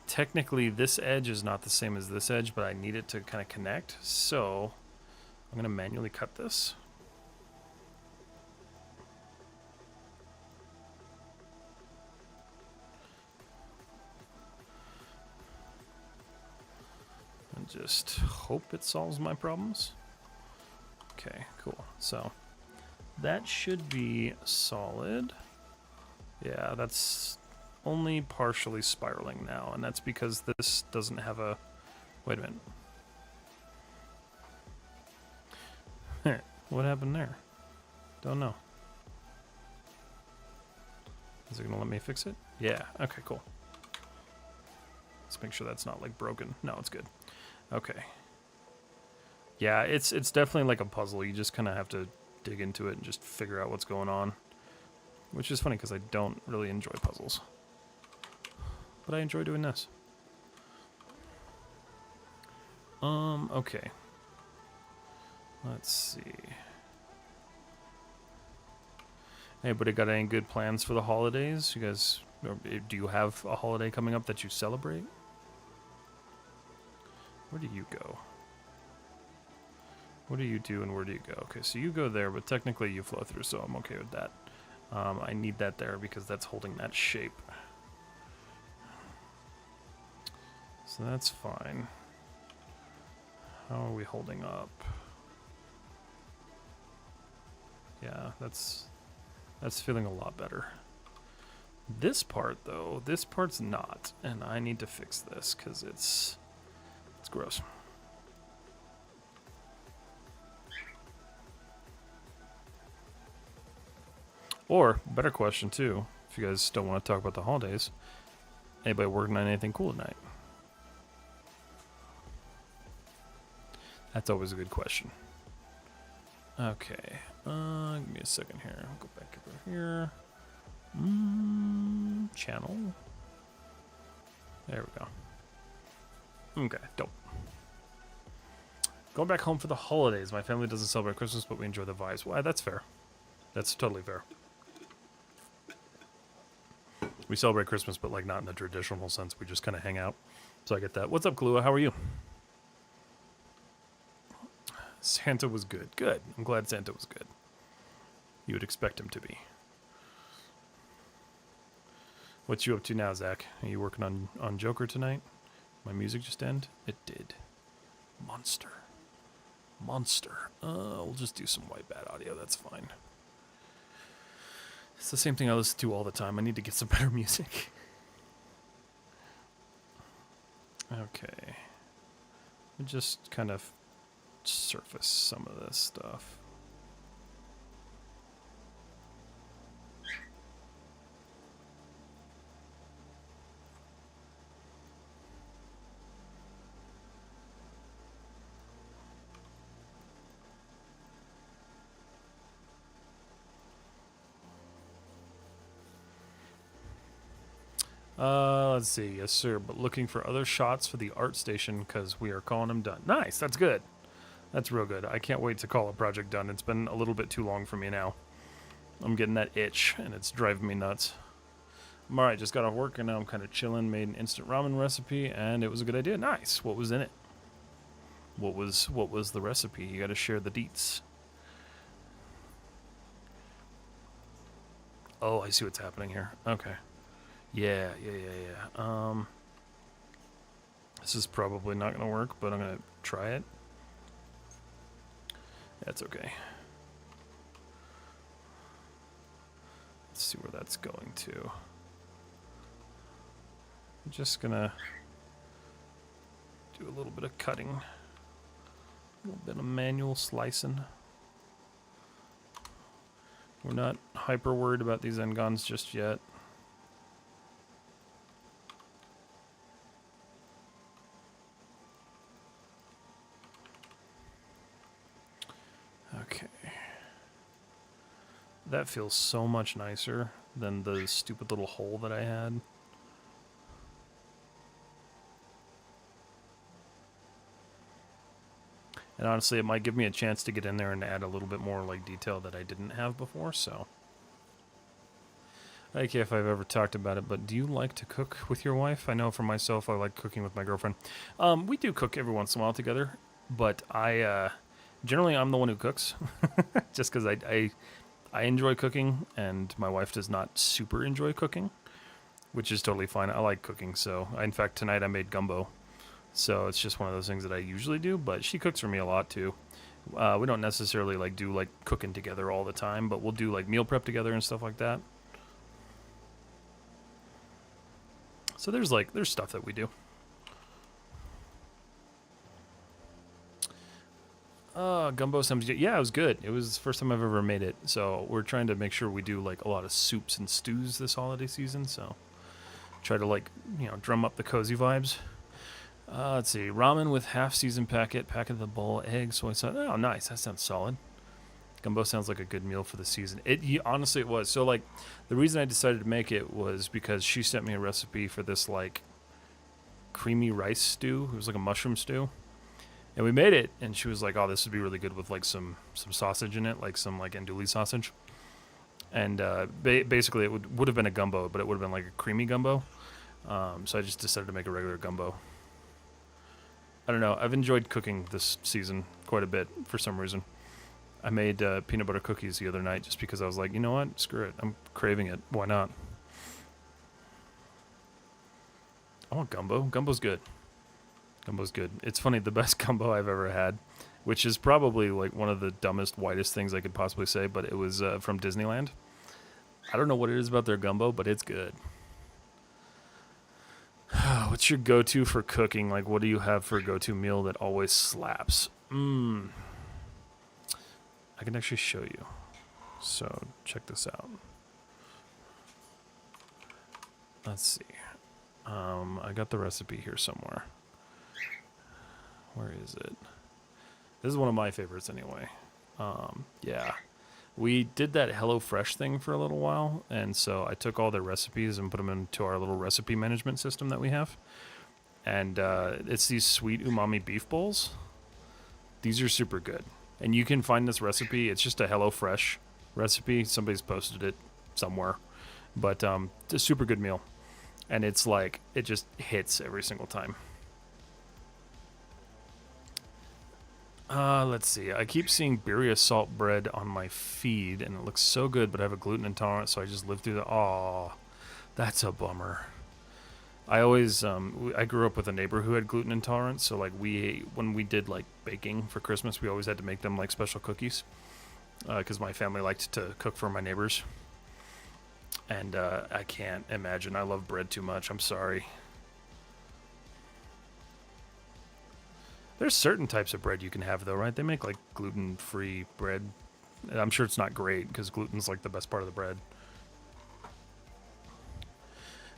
technically this edge is not the same as this edge, but I need it to kind of connect. So I'm going to manually cut this. And just hope it solves my problems. Okay, cool. So that should be solid. Yeah, that's only partially spiraling now, and that's because this doesn't have a... Wait a minute. What happened there? Don't know. Is it going to let me fix it? Yeah, okay, cool. Let's make sure that's not like broken. No, it's good. Okay. Yeah, it's definitely like a puzzle. You just kind of have to dig into it and just figure out what's going on. Which is funny because I don't really enjoy puzzles. But I enjoy doing this. Okay. Let's see. Anybody got any good plans for the holidays? You guys, do you have a holiday coming up that you celebrate? Where do you go? What do you do and where do you go? Okay, so you go there, but technically you flow through, so I'm okay with that. I need that there because that's holding that shape. So that's fine. How are we holding up? Yeah, that's feeling a lot better. This part, though, this part's not, and I need to fix this because it's gross. Or, better question too, if you guys don't want to talk about the holidays, anybody working on anything cool tonight? That's always a good question. Okay, give me a second here. I'll go back over here. Channel. There we go. Okay, dope. Going back home for the holidays. My family doesn't celebrate Christmas, but we enjoy the vibes. Well, that's fair. That's totally fair. We celebrate Christmas, but like not in the traditional sense. We just kind of hang out. So I get that. What's up, Kahlua? How are you? Santa was good. Good. I'm glad Santa was good. You would expect him to be. What you up to now, Zach? Are you working on Joker tonight? My music just end? It did. Monster. We'll just do some white bat audio. That's fine. It's the same thing I listen to all the time. I need to get some better music. Okay. Let me just kind of surface some of this stuff. Let's see. Yes, sir. But looking for other shots for the art station because we are calling them done. Nice. That's good. That's real good. I can't wait to call a project done. It's been a little bit too long for me now. I'm getting that itch, and it's driving me nuts. I'm alright. Just got off work, and now I'm kind of chilling. Made an instant ramen recipe, and it was a good idea. Nice. What was in it? What was the recipe? You got to share the deets. Oh, I see what's happening here. Okay. Yeah. This is probably not going to work, but I'm going to try it. That's okay. Let's see where that's going to. I'm just going to do a little bit of cutting. A little bit of manual slicing. We're not hyper worried about these N-gons just yet. Okay. That feels so much nicer than the stupid little hole that I had. And honestly, it might give me a chance to get in there and add a little bit more like detail that I didn't have before, so. I don't care if I've ever talked about it, but do you like to cook with your wife? I know for myself, I like cooking with my girlfriend. We do cook every once in a while together, but generally I'm the one who cooks, just because I enjoy cooking, and my wife does not super enjoy cooking, which is totally fine. I like cooking, so in fact tonight I made gumbo. So it's just one of those things that I usually do, but she cooks for me a lot too. We don't necessarily do cooking together all the time, but we'll do like meal prep together and stuff like that. So there's stuff that we do. Gumbo sounds good. Yeah, it was good. It was the first time I've ever made it. So we're trying to make sure we do a lot of soups and stews this holiday season. So try to drum up the cozy vibes. Let's see. Ramen with half-seasoned packet of the bowl, egg, soy sauce. Oh, nice. That sounds solid. Gumbo sounds like a good meal for the season. Honestly, it was. So, the reason I decided to make it was because she sent me a recipe for this, creamy rice stew. It was like a mushroom stew. And we made it, and she was like, oh, this would be really good with, some sausage in it, some andouille sausage. And basically, it would have been a gumbo, but it would have been, a creamy gumbo. So I just decided to make a regular gumbo. I don't know. I've enjoyed cooking this season quite a bit for some reason. I made peanut butter cookies the other night just because I was like, you know what? Screw it. I'm craving it. Why not? I want gumbo. Gumbo's good. Gumbo's good. It's funny, the best gumbo I've ever had, which is probably one of the dumbest, whitest things I could possibly say, but it was from Disneyland. I don't know what it is about their gumbo, but it's good. What's your go-to for cooking? What do you have for a go-to meal that always slaps? I can actually show you. So, check this out. Let's see. I got the recipe here somewhere. Where is it? This is one of my favorites anyway. Yeah. We did that HelloFresh thing for a little while, and so I took all their recipes and put them into our little recipe management system that we have. And it's these sweet umami beef bowls. These are super good. And you can find this recipe. It's just a HelloFresh recipe. Somebody's posted it somewhere. But it's a super good meal. And it's it just hits every single time. Let's see. I keep seeing birria salt bread on my feed, and it looks so good, but I have a gluten intolerance, so I just live through the... Aw. That's a bummer. I always I grew up with a neighbor who had gluten intolerance, so like when we did like baking for Christmas, we always had to make them like special cookies because my family liked to cook for my neighbors, and I can't imagine. I love bread too much. I'm sorry. There's certain types of bread you can have though, right? They make like gluten-free bread. I'm sure it's not great because gluten's like the best part of the bread.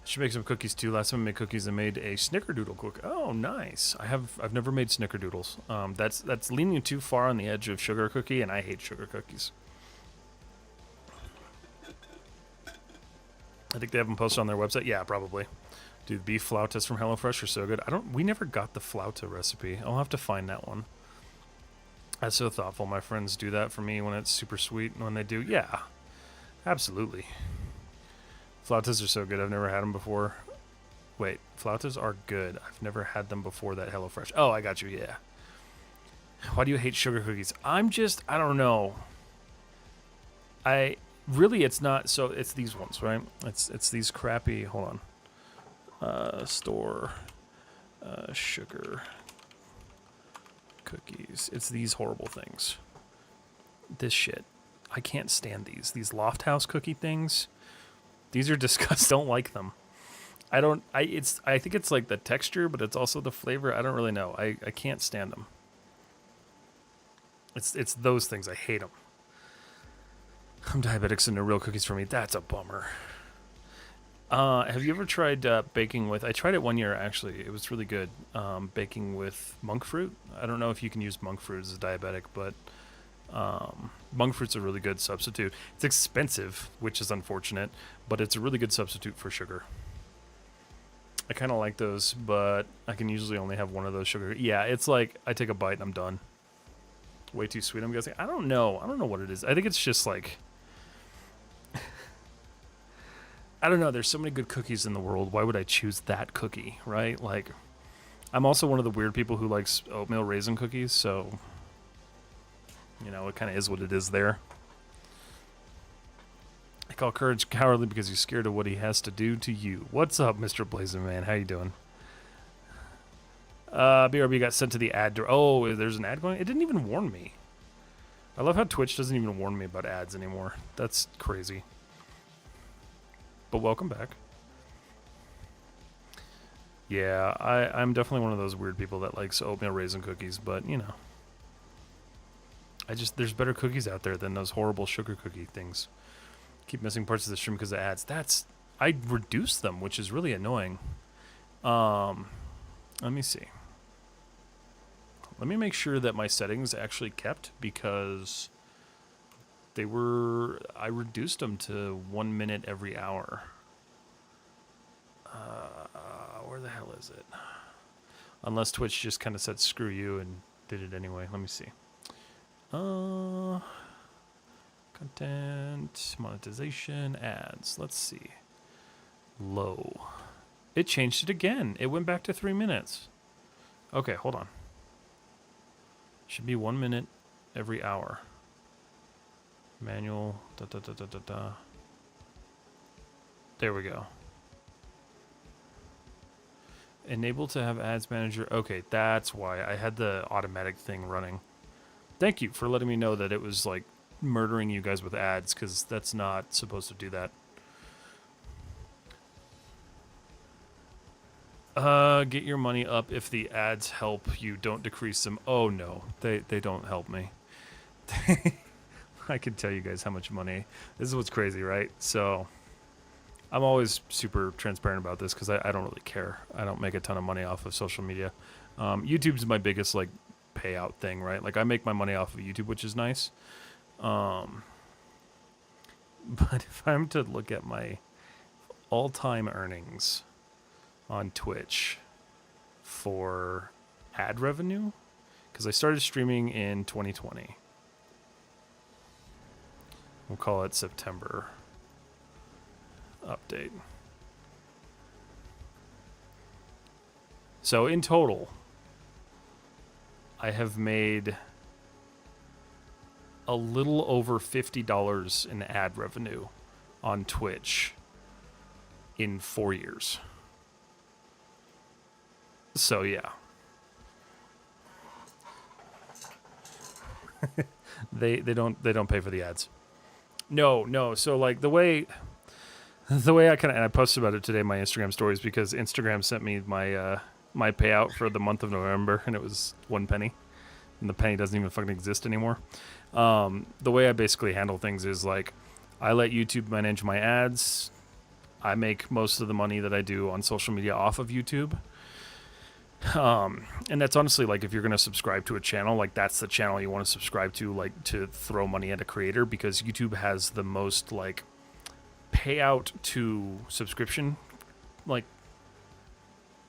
Should make some cookies too. Last time I made cookies, I made a snickerdoodle cookie. Oh, nice. I've never made snickerdoodles. That's leaning too far on the edge of sugar cookie, and I hate sugar cookies. I think they have them posted on their website. Yeah, probably. Dude, beef flautas from HelloFresh are so good. We never got the flauta recipe. I'll have to find that one. That's so thoughtful. My friends do that for me when it's super sweet, and when they do, yeah, absolutely. Flautas are so good. I've never had them before. Wait, flautas are good. I've never had them before that HelloFresh. Oh, I got you, yeah. Why do you hate sugar cookies? I don't know. It's not, so it's these ones, right? It's these crappy, hold on. Store sugar cookies. It's these horrible things. This shit. I can't stand these. These Loft House cookie things. These are disgusting. Don't like them. I think it's like the texture, but it's also the flavor. I don't really know. I can't stand them. It's those things. I hate them. I'm diabetic, so no real cookies for me. That's a bummer. Have you ever tried baking with... I tried it one year, actually. It was really good. Baking with monk fruit. I don't know if you can use monk fruit as a diabetic, but... monk fruit's a really good substitute. It's expensive, which is unfortunate, but it's a really good substitute for sugar. I kind of like those, but I can usually only have one of those sugar. Yeah, it's like I take a bite and I'm done. Way too sweet, I'm guessing. I don't know what it is. I think it's just like... I don't know. There's so many good cookies in the world. Why would I choose that cookie, right? Like, I'm also one of the weird people who likes oatmeal raisin cookies, so... You know, it kind of is what it is there. I call Courage cowardly because he's scared of what he has to do to you. What's up, Mr. Blazing Man? How you doing? BRB got sent to the ad door. Oh, there's an ad going? It didn't even warn me. I love how Twitch doesn't even warn me about ads anymore. That's crazy. But welcome back. Yeah, I'm definitely one of those weird people that likes oatmeal raisin cookies, but, you know. There's better cookies out there than those horrible sugar cookie things. Keep missing parts of the stream because of ads. I reduced them, which is really annoying. Let me see. Let me make sure that my settings actually kept because I reduced them to 1 minute every hour. Where the hell is it? Unless Twitch just kind of said screw you and did it anyway. Let me see. Content, monetization, ads. Let's see. Low. It changed it again. It went back to 3 minutes. Okay, hold on. Should be 1 minute every hour. Manual. There we go. Enable to have ads manager. Okay, that's why I had the automatic thing running. Thank you for letting me know that it was like murdering you guys with ads, because that's not supposed to do that. Get your money up if the ads help you, don't decrease them. Oh no, they don't help me. I can tell you guys how much money. This is what's crazy, right? So I'm always super transparent about this because I don't really care. I don't make a ton of money off of social media. YouTube's my biggest like payout thing, right? Like I make my money off of YouTube, which is nice. But if I'm to look at my all-time earnings on Twitch for ad revenue, because I started streaming in 2020. We'll call it September update. So in total, I have made a little over $50 in ad revenue on Twitch in 4 years. So yeah. they don't pay for the ads. No. So like the way I kind of, and I posted about it today in my Instagram stories because Instagram sent me my my payout for the month of November, and it was 1 penny, and the penny doesn't even fucking exist anymore. The way I basically handle things is like I let YouTube manage my ads. I make most of the money that I do on social media off of YouTube. And that's honestly like if you're going to subscribe to a channel, like that's the channel you want to subscribe to, like to throw money at a creator, because YouTube has the most like payout to subscription like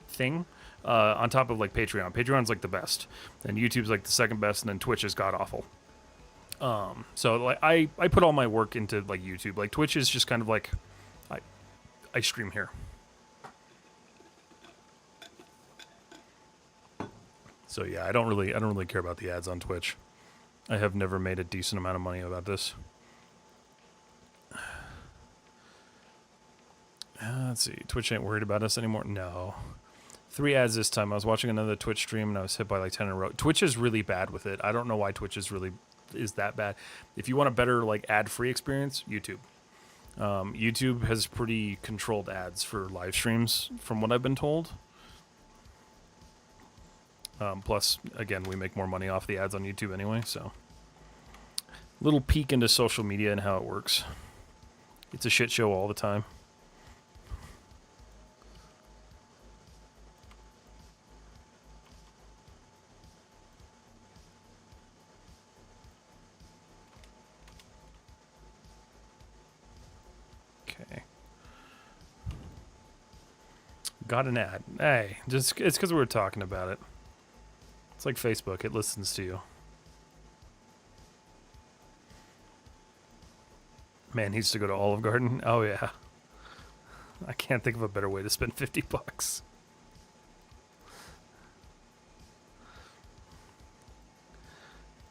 thing on top of like Patreon. Patreon's like the best, and YouTube's like the second best, and then Twitch is god awful. So like I put all my work into like YouTube. Like Twitch is just kind of like I stream here. So yeah, I don't really care about the ads on Twitch. I have never made a decent amount of money about this. Let's see. Twitch ain't worried about us anymore. No. 3 ads this time. I was watching another Twitch stream and I was hit by like 10 in a row. Twitch is really bad with it. I don't know why Twitch is that bad. If you want a better like ad-free experience, YouTube. YouTube has pretty controlled ads for live streams, from what I've been told. Plus, again, we make more money off the ads on YouTube anyway, so. Little peek into social media and how it works. It's a shit show all the time. Okay. Got an ad. Hey, it's because we were talking about it. It's like Facebook. It listens to you. Man needs to go to Olive Garden. Oh, yeah. I can't think of a better way to spend $50.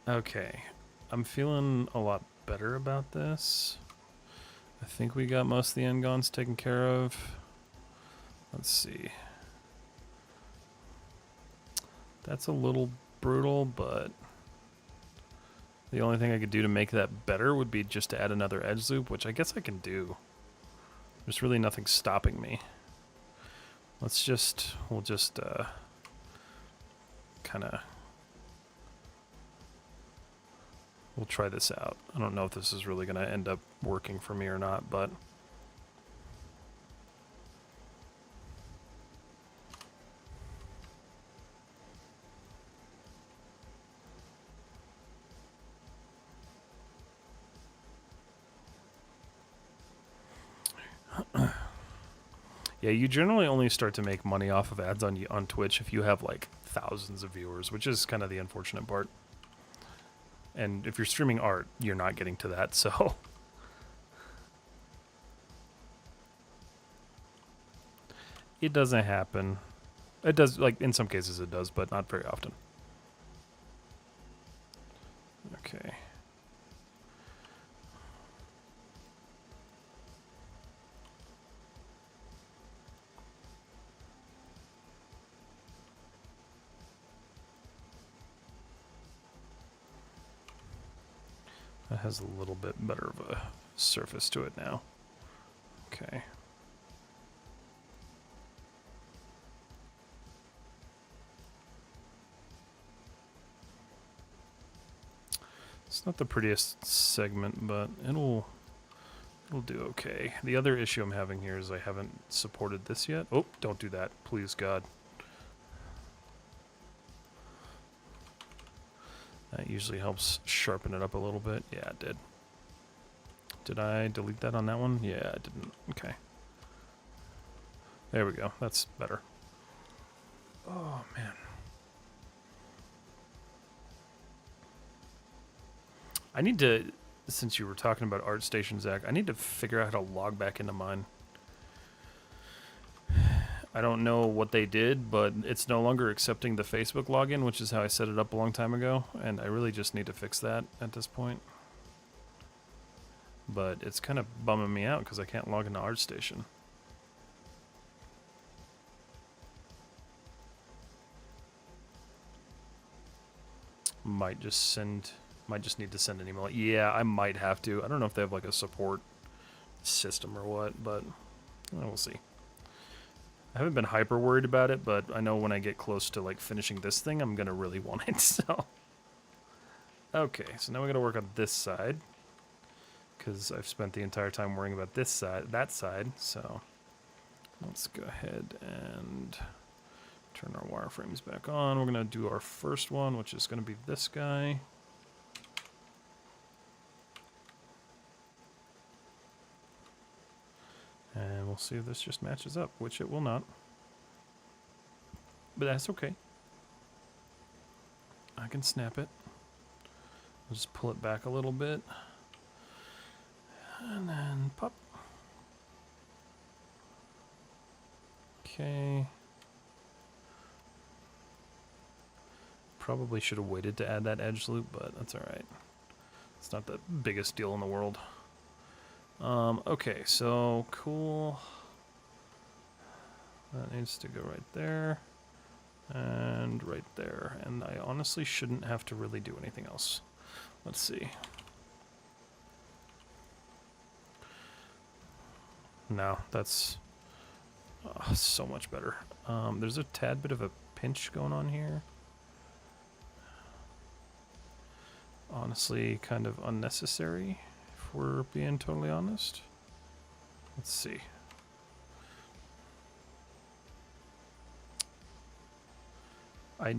Okay. I'm feeling a lot better about this. I think we got most of the Ngons taken care of. Let's see. That's a little brutal, but the only thing I could do to make that better would be just to add another edge loop, which I guess I can do. There's really nothing stopping me. We'll just kind of, we'll try this out. I don't know if this is really going to end up working for me or not, but yeah, you generally only start to make money off of ads on Twitch if you have like thousands of viewers, which is kind of the unfortunate part. And if you're streaming art, you're not getting to that, so it doesn't happen. It does, like in some cases it does, but not very often. Okay. That has a little bit better of a surface to it now. Okay. It's not the prettiest segment, but it'll do okay. The other issue I'm having here is I haven't supported this yet. Oh, don't do that, please God. That usually helps sharpen it up a little bit. Yeah, it did. Did I delete that on that one? Yeah, I didn't. Okay. There we go. That's better. Oh, man. I need to, since you were talking about ArtStation, Zach, I need to figure out how to log back into mine. I don't know what they did, but it's no longer accepting the Facebook login, which is how I set it up a long time ago, and I really just need to fix that at this point. But it's kind of bumming me out because I can't log into ArtStation. Might just need to send an email. Yeah, I might have to. I don't know if they have like a support system or what, but we'll see. I haven't been hyper worried about it, but I know when I get close to like finishing this thing, I'm gonna really want it. So, okay, so now we gotta work on this side because I've spent the entire time worrying about this side, that side. So let's go ahead and turn our wireframes back on. We're gonna do our first one, which is gonna be this guy. And we'll see if this just matches up, which it will not. But that's okay. I can snap it. I'll just pull it back a little bit. And then pop. Okay. Probably should have waited to add that edge loop, but that's alright. It's not the biggest deal in the world. Okay, so cool. That needs to go right there. And right there. And I honestly shouldn't have to really do anything else. Let's see. No, that's so much better. There's a tad bit of a pinch going on here. Honestly, kind of unnecessary, if we're being totally honest. Let's see. Let's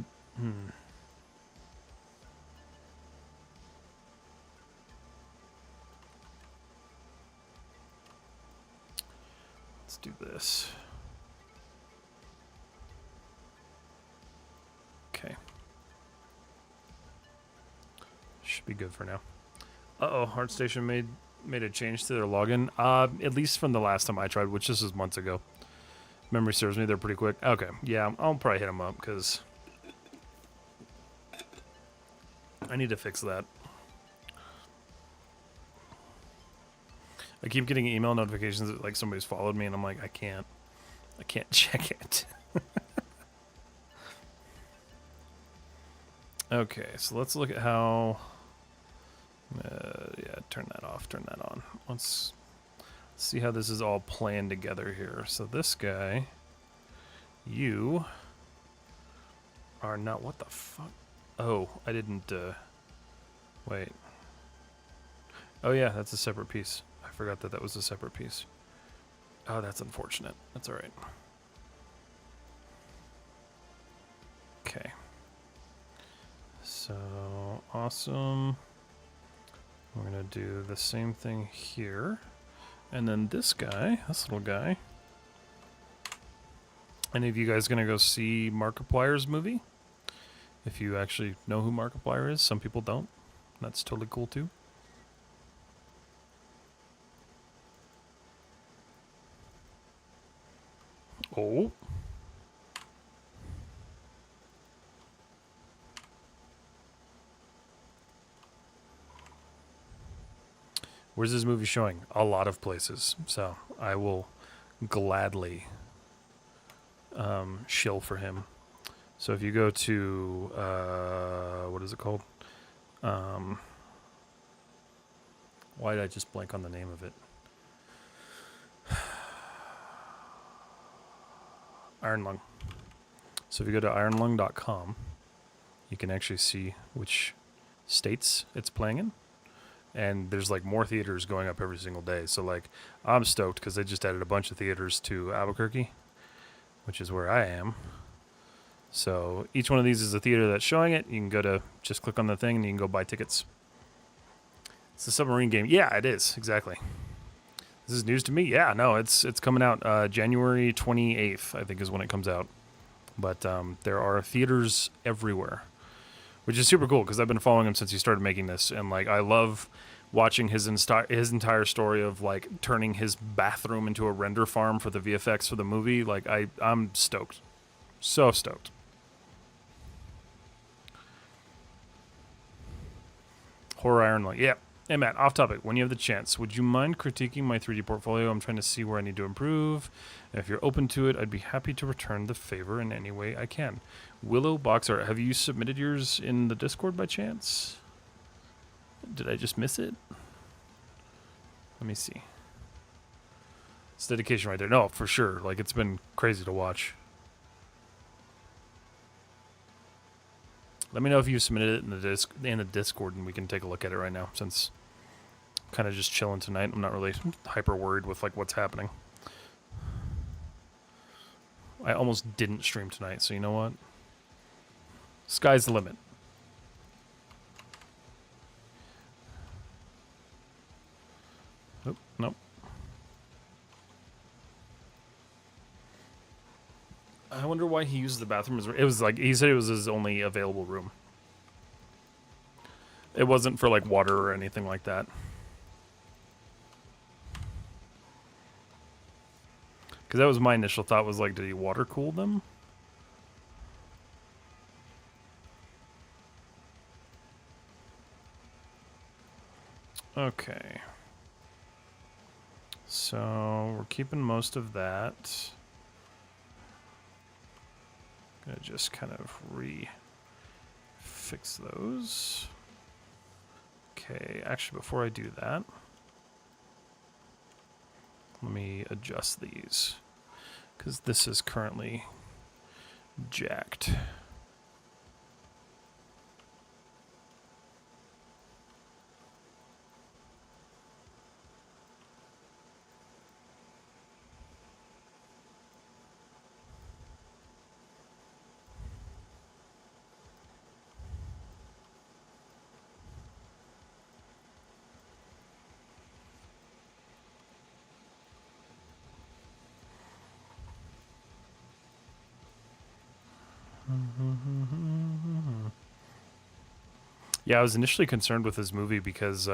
do this. Okay. Should be good for now. Uh-oh, ArtStation made a change to their login. At least from the last time I tried, which this was months ago. Memory serves me, they're pretty quick. Okay, yeah, I'll probably hit them up, because I need to fix that. I keep getting email notifications that like somebody's followed me, and I'm like, I can't check it. Okay, so let's look at how. Yeah, turn that off, turn that on. Let's see how this is all playing together here. So this guy, you are not. What the fuck? Oh, I didn't. Wait. Oh yeah, that's a separate piece. I forgot that was a separate piece. Oh, that's unfortunate. That's all right. Okay. So awesome. We're gonna do the same thing here, and then this guy, this little guy. Any of you guys gonna go see Markiplier's movie? If you actually know who Markiplier is, some people don't. That's totally cool too. Oh. Where's this movie showing? A lot of places. So I will gladly shill for him. So if you go to, what is it called? Why did I just blank on the name of it? Iron Lung. So if you go to ironlung.com, you can actually see which states it's playing in. And there's like more theaters going up every single day. So like I'm stoked because they just added a bunch of theaters to Albuquerque, which is where I am. So each one of these is a theater that's showing it. You can go to, just click on the thing and you can go buy tickets. It's a submarine game. Yeah, it is. Exactly. This is news to me. Yeah, no, it's coming out January 28th, I think is when it comes out. But there are theaters everywhere, which is super cool because I've been following him since he started making this. And like, I love watching his entire story of like turning his bathroom into a render farm for the VFX for the movie. Like I'm stoked. So stoked. Horror Iron Lung. Yeah. Hey, Matt, off topic. When you have the chance, would you mind critiquing my 3D portfolio? I'm trying to see where I need to improve. If you're open to it, I'd be happy to return the favor in any way I can. Willow Boxer, have you submitted yours in the Discord by chance? Did I just miss it? Let me see. It's dedication right there. No, for sure. Like, it's been crazy to watch. Let me know if you submitted it in the Discord, and we can take a look at it right now, since I'm kind of just chilling tonight. I'm not really hyper worried with like what's happening. I almost didn't stream tonight, so you know what? Sky's the limit. Oh, nope. I wonder why he used the bathroom as... It was like, he said it was his only available room. It wasn't for like water or anything like that. Because that was my initial thought, was like, did he water cool them? Okay. So we're keeping most of that. Gonna just kind of fix those. Okay, actually before I do that, let me adjust these, because this is currently jacked. Yeah, I was initially concerned with this movie because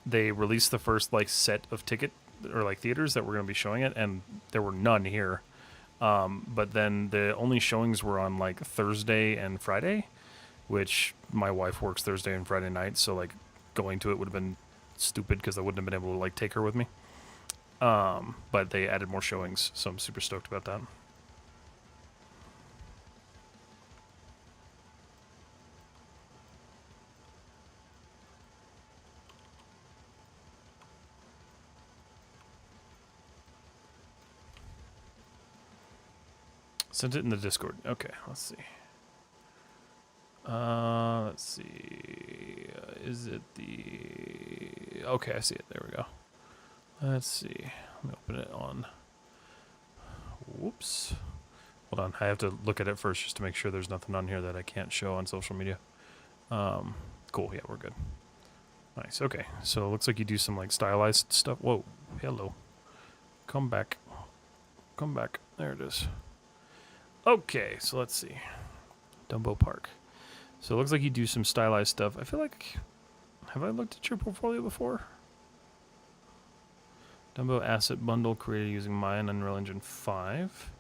they released the first like set of ticket or like theaters that were going to be showing it, and there were none here. But then the only showings were on like Thursday and Friday, which my wife works Thursday and Friday night, so like going to it would have been stupid because I wouldn't have been able to like take her with me. But they added more showings, so I'm super stoked about that. Sent it in the Discord. Okay, let's see. Let's see. Is it the... Okay, I see it. There we go. Let's see. Let me open it on... Whoops. Hold on. I have to look at it first just to make sure there's nothing on here that I can't show on social media. Cool. Yeah, we're good. Nice. Okay. So it looks like you do some like stylized stuff. Whoa. Hello. Come back. Come back. There it is. Okay, so let's see. Dumbo Park. So it looks like you do some stylized stuff. I feel like... Have I looked at your portfolio before? Dumbo Asset Bundle created using Maya and Unreal Engine 5.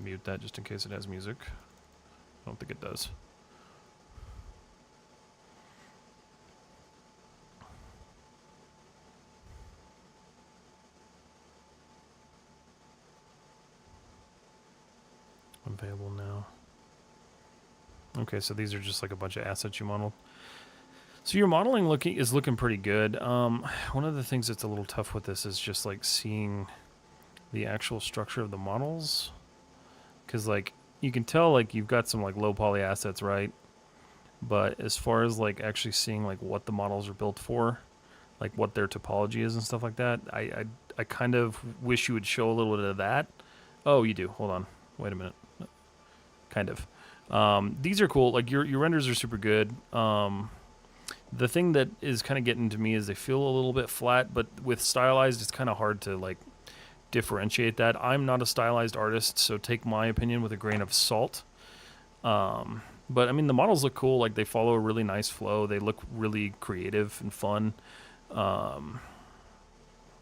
Mute that just in case it has music. I don't think it does. Available now. Okay, so these are just like a bunch of assets you modeled. So your modeling is looking pretty good. One of the things that's a little tough with this is just like seeing the actual structure of the models, because like you can tell like you've got some like low poly assets, right? But as far as like actually seeing like what the models are built for, like what their topology is and stuff like that, I kind of wish you would show a little bit of that. Oh, you do. Hold on. Wait a minute. Kind of. These are cool. Like your renders are super good. The thing that is kind of getting to me is they feel a little bit flat, but with stylized, it's kind of hard to like differentiate that. I'm not a stylized artist, so take my opinion with a grain of salt. But I mean, the models look cool. Like they follow a really nice flow. They look really creative and fun.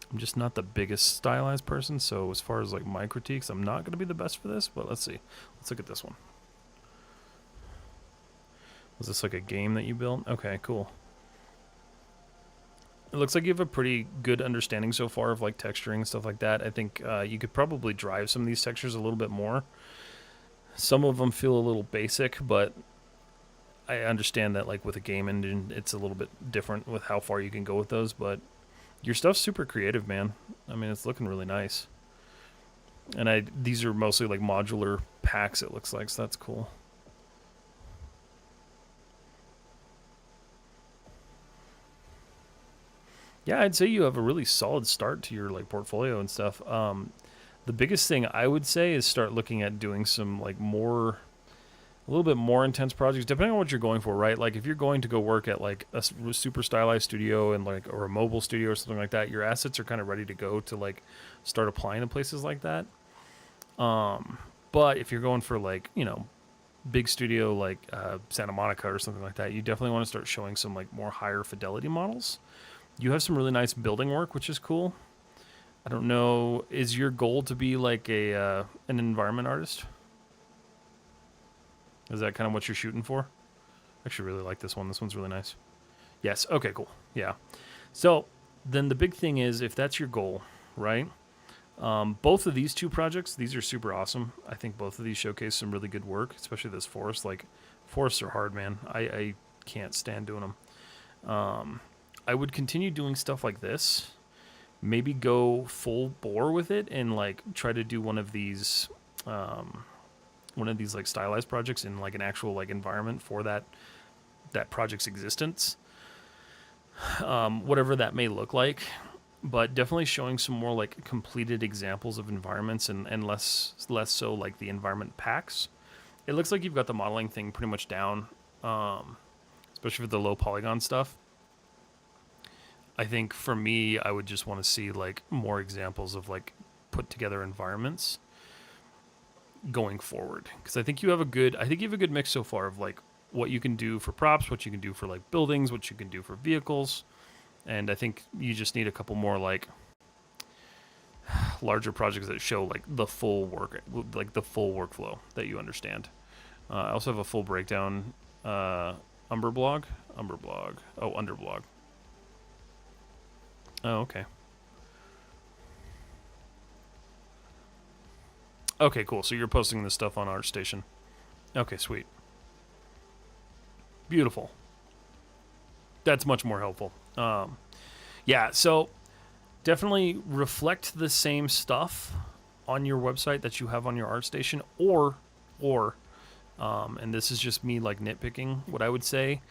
I'm just not the biggest stylized person, so as far as like my critiques, I'm not going to be the best for this, but let's see. Let's look at this one. Was this like a game that you built? Okay, cool. It looks like you have a pretty good understanding so far of like texturing and stuff like that. I think you could probably drive some of these textures a little bit more. Some of them feel a little basic, but I understand that like with a game engine, it's a little bit different with how far you can go with those. But your stuff's super creative, man. I mean, it's looking really nice. And these are mostly like modular packs, it looks like, so that's cool. Yeah, I'd say you have a really solid start to your like portfolio and stuff. The biggest thing I would say is start looking at doing some like a little bit more intense projects, depending on what you're going for, right? Like if you're going to go work at like a super stylized studio and like or a mobile studio or something like that, your assets are kind of ready to go to like start applying to places like that. But if you're going for like big studio like Santa Monica or something like that, you definitely want to start showing some like more higher fidelity models. You have some really nice building work, which is cool. I don't know, is your goal to be like an environment artist? Is that kind of what you're shooting for? I actually really like this one. This one's really nice. Yes. Okay, cool. Yeah. So then the big thing is if that's your goal, right? Both of these two projects, these are super awesome. I think both of these showcase some really good work, especially this forest. Like, forests are hard, man. I can't stand doing them. I would continue doing stuff like this. Maybe go full bore with it and like try to do one of these like stylized projects in like an actual like environment for that project's existence, whatever that may look like. But definitely showing some more like completed examples of environments and less so like the environment packs. It looks like you've got the modeling thing pretty much down, especially for the low polygon stuff. I think for me, I would just want to see like more examples of like put together environments going forward, because I think you have a good mix so far of like what you can do for props, what you can do for like buildings, what you can do for vehicles, and I think you just need a couple more like larger projects that show like the full work, like the full workflow that you understand. I also have a full breakdown Underblog. Oh, okay. Okay, cool. So you're posting this stuff on ArtStation. Okay, sweet. Beautiful. That's much more helpful. Yeah, so definitely reflect the same stuff on your website that you have on your ArtStation, or, and this is just me like nitpicking, what I would say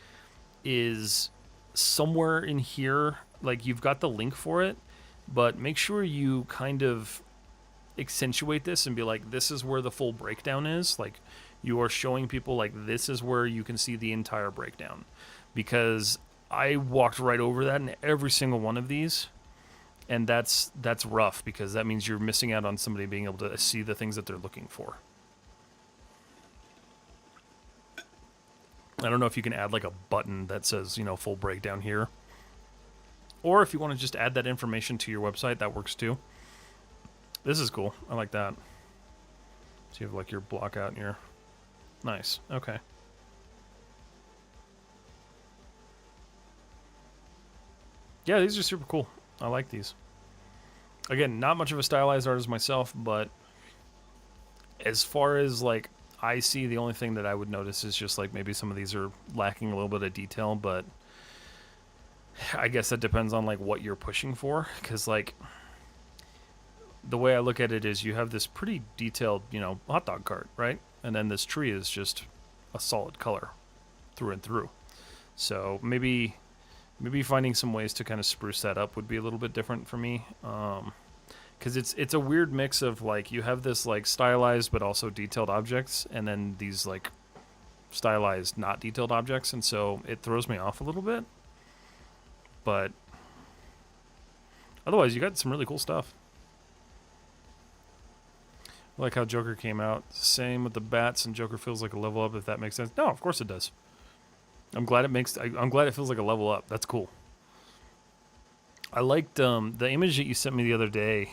is somewhere in here, like you've got the link for it, but make sure you kind of accentuate this and be like, this is where the full breakdown is. Like you are showing people like this is where you can see the entire breakdown, because I walked right over that in every single one of these, and that's rough, because that means you're missing out on somebody being able to see the things that they're looking for. I don't know if you can add like a button that says, full breakdown here, or if you want to just add that information to your website, that works too. This is cool. I like that. So you have like your block out and your... Nice. Okay. Yeah, these are super cool. I like these. Again, not much of a stylized artist myself, but as far as like I see, the only thing that I would notice is just like maybe some of these are lacking a little bit of detail, but I guess that depends on like what you're pushing for, because like the way I look at it is you have this pretty detailed, hot dog cart, right? And then this tree is just a solid color through and through. So maybe finding some ways to kind of spruce that up would be a little bit different for me. Because it's a weird mix of like you have this like stylized but also detailed objects, and then these like stylized not detailed objects, and so it throws me off a little bit. But otherwise, you got some really cool stuff. I like how Joker came out. Same with the bats, and Joker feels like a level up, if that makes sense. No, of course it does. I'm glad it feels like a level up. That's cool. I liked the image that you sent me the other day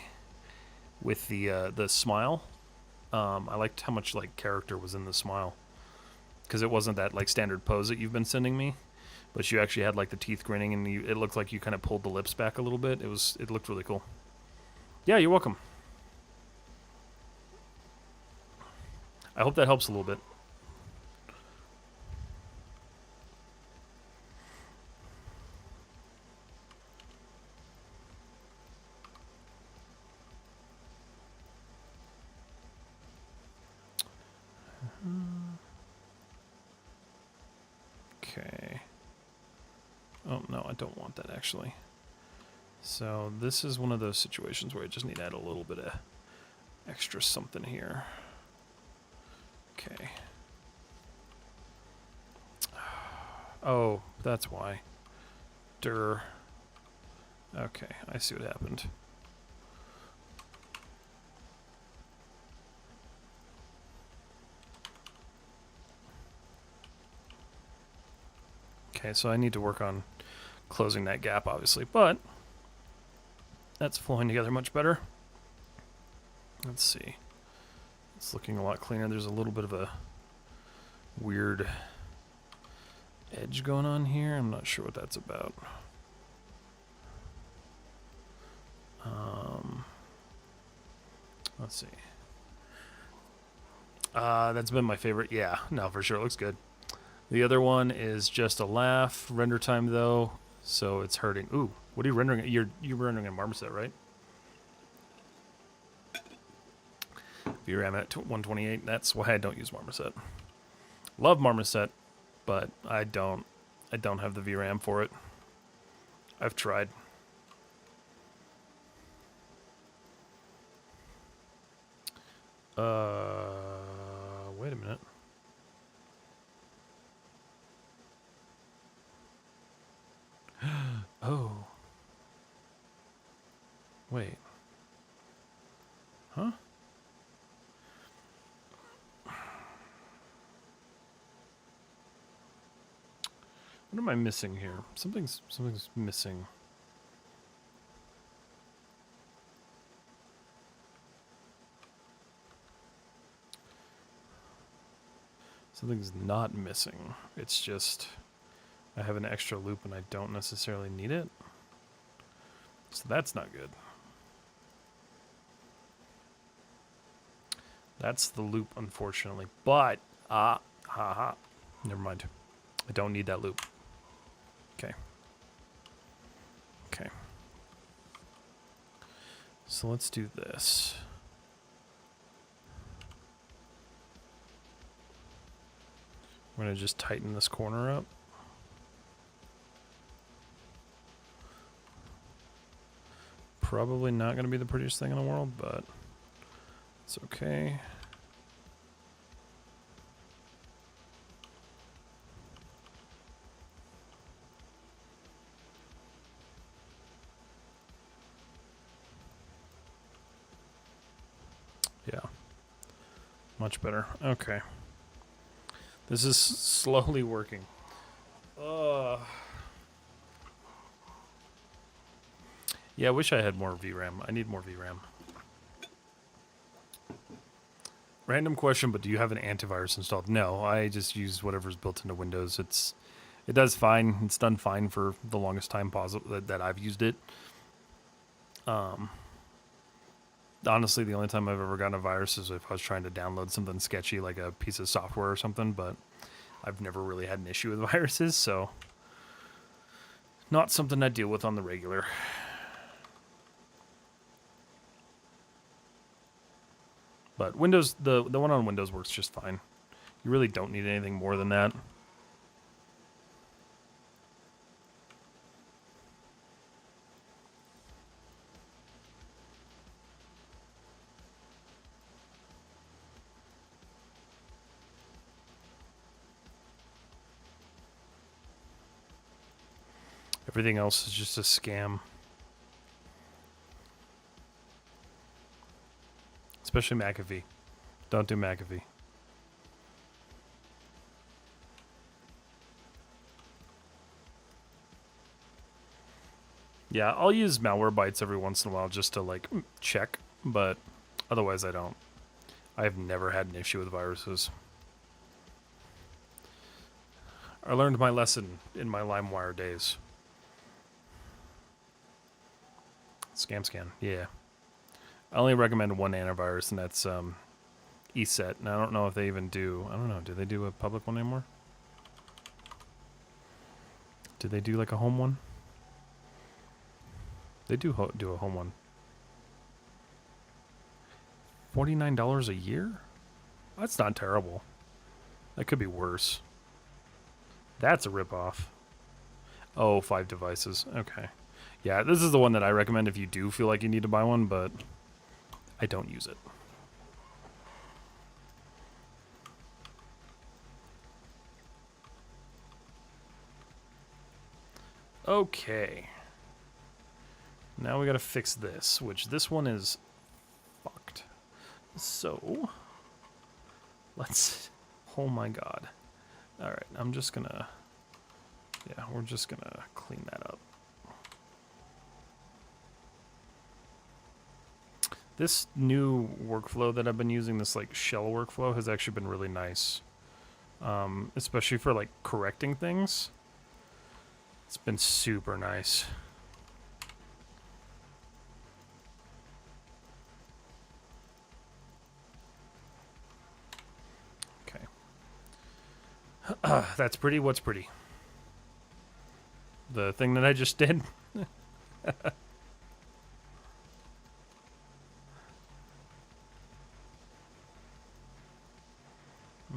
with the smile. I liked how much like character was in the smile, because it wasn't that like standard pose that you've been sending me. but you actually had like the teeth grinning, and it looked like you kind of pulled the lips back a little bit. It looked really cool. Yeah, you're welcome. I hope that helps a little bit. Okay. Oh, no, I don't want that, actually. So this is one of those situations where I just need to add a little bit of extra something here. Okay. Oh, that's why. Durr. Okay, I see what happened. Okay, so I need to work on closing that gap, obviously, but that's flowing together much better. Let's see. It's looking a lot cleaner. There's a little bit of a weird edge going on here. I'm not sure what that's about. Let's see. That's been my favorite. Yeah, no, for sure. It looks good. The other one is just a laugh. Render time, though, so it's hurting. Ooh, what are you rendering? You're rendering a marmoset, right? VRAM at 128. That's why I don't use marmoset. Love marmoset, but I don't have the VRAM for it. I've tried. Wait a minute. Oh. Wait. Huh? What am I missing here? Something's missing. Something's not missing. It's just I have an extra loop and I don't necessarily need it. So that's not good. That's the loop, unfortunately. But, never mind. I don't need that loop. Okay. Okay. So let's do this. I'm going to just tighten this corner up. Probably not going to be the prettiest thing in the world, but it's okay. Yeah. Much better. Okay. This is slowly working. Yeah, I wish I had more VRAM. I need more VRAM. Random question, but do you have an antivirus installed? No, I just use whatever's built into Windows. It does fine. It's done fine for the longest time that I've used it. Honestly, the only time I've ever gotten a virus is if I was trying to download something sketchy, like a piece of software or something, but I've never really had an issue with viruses, so not something I deal with on the regular. But Windows, the one on Windows works just fine. You really don't need anything more than that. Everything else is just a scam. Especially McAfee. Don't do McAfee. Yeah, I'll use Malwarebytes every once in a while just to like check, but otherwise I don't. I've never had an issue with viruses. I learned my lesson in my LimeWire days. Scam scan, yeah. I only recommend one antivirus, and that's ESET. And I don't know if they even do. I don't know. Do they do a public one anymore? Do they do like a home one? They do do a home one. $49 a year? That's not terrible. That could be worse. That's a ripoff. Oh, 5 devices. Okay. Yeah, this is the one that I recommend if you do feel like you need to buy one, but I don't use it. Okay. Now we gotta fix this, which this one is fucked. So, let's... Oh my god. Alright, I'm just gonna... Yeah, we're just gonna clean that up. This new workflow that I've been using, this like shell workflow, has actually been really nice. Especially for like correcting things. It's been super nice. Okay. That's pretty. What's pretty? The thing that I just did?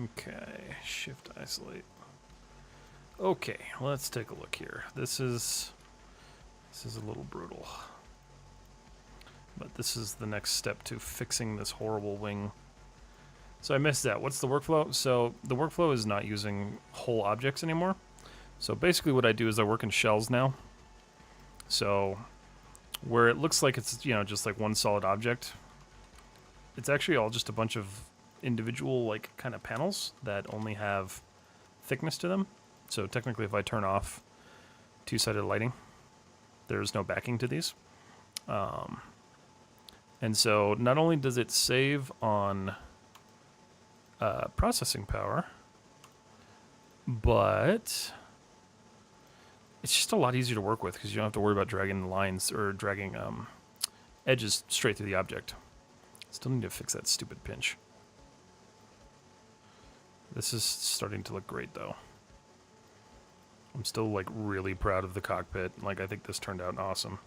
Okay, shift isolate. Okay, let's take a look here. This is a little brutal. But this is the next step to fixing this horrible wing. So I missed that. What's the workflow? So the workflow is not using whole objects anymore. So basically what I do is I work in shells now. So where it looks like it's, you know, just like one solid object, it's actually all just a bunch of individual like kind of panels that only have thickness to them. So technically if I turn off two-sided lighting, there's no backing to these. And so not only does it save on processing power, but it's just a lot easier to work with because you don't have to worry about dragging lines or dragging edges straight through the object. Still need to fix that stupid pinch. This is starting to look great though. I'm still like really proud of the cockpit. Like I think this turned out awesome.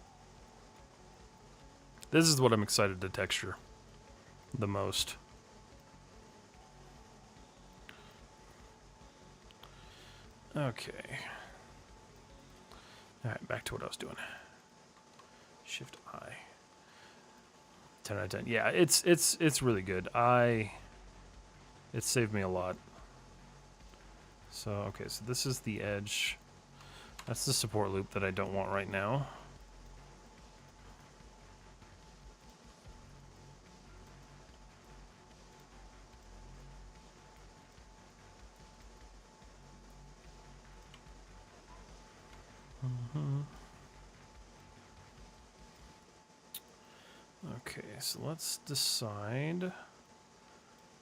This is what I'm excited to texture the most. Okay. Alright, back to what I was doing. Shift I. 10 out of 10. Yeah, it's really good. It saved me a lot. So, okay, so this is the edge. That's the support loop that I don't want right now. Okay, so let's decide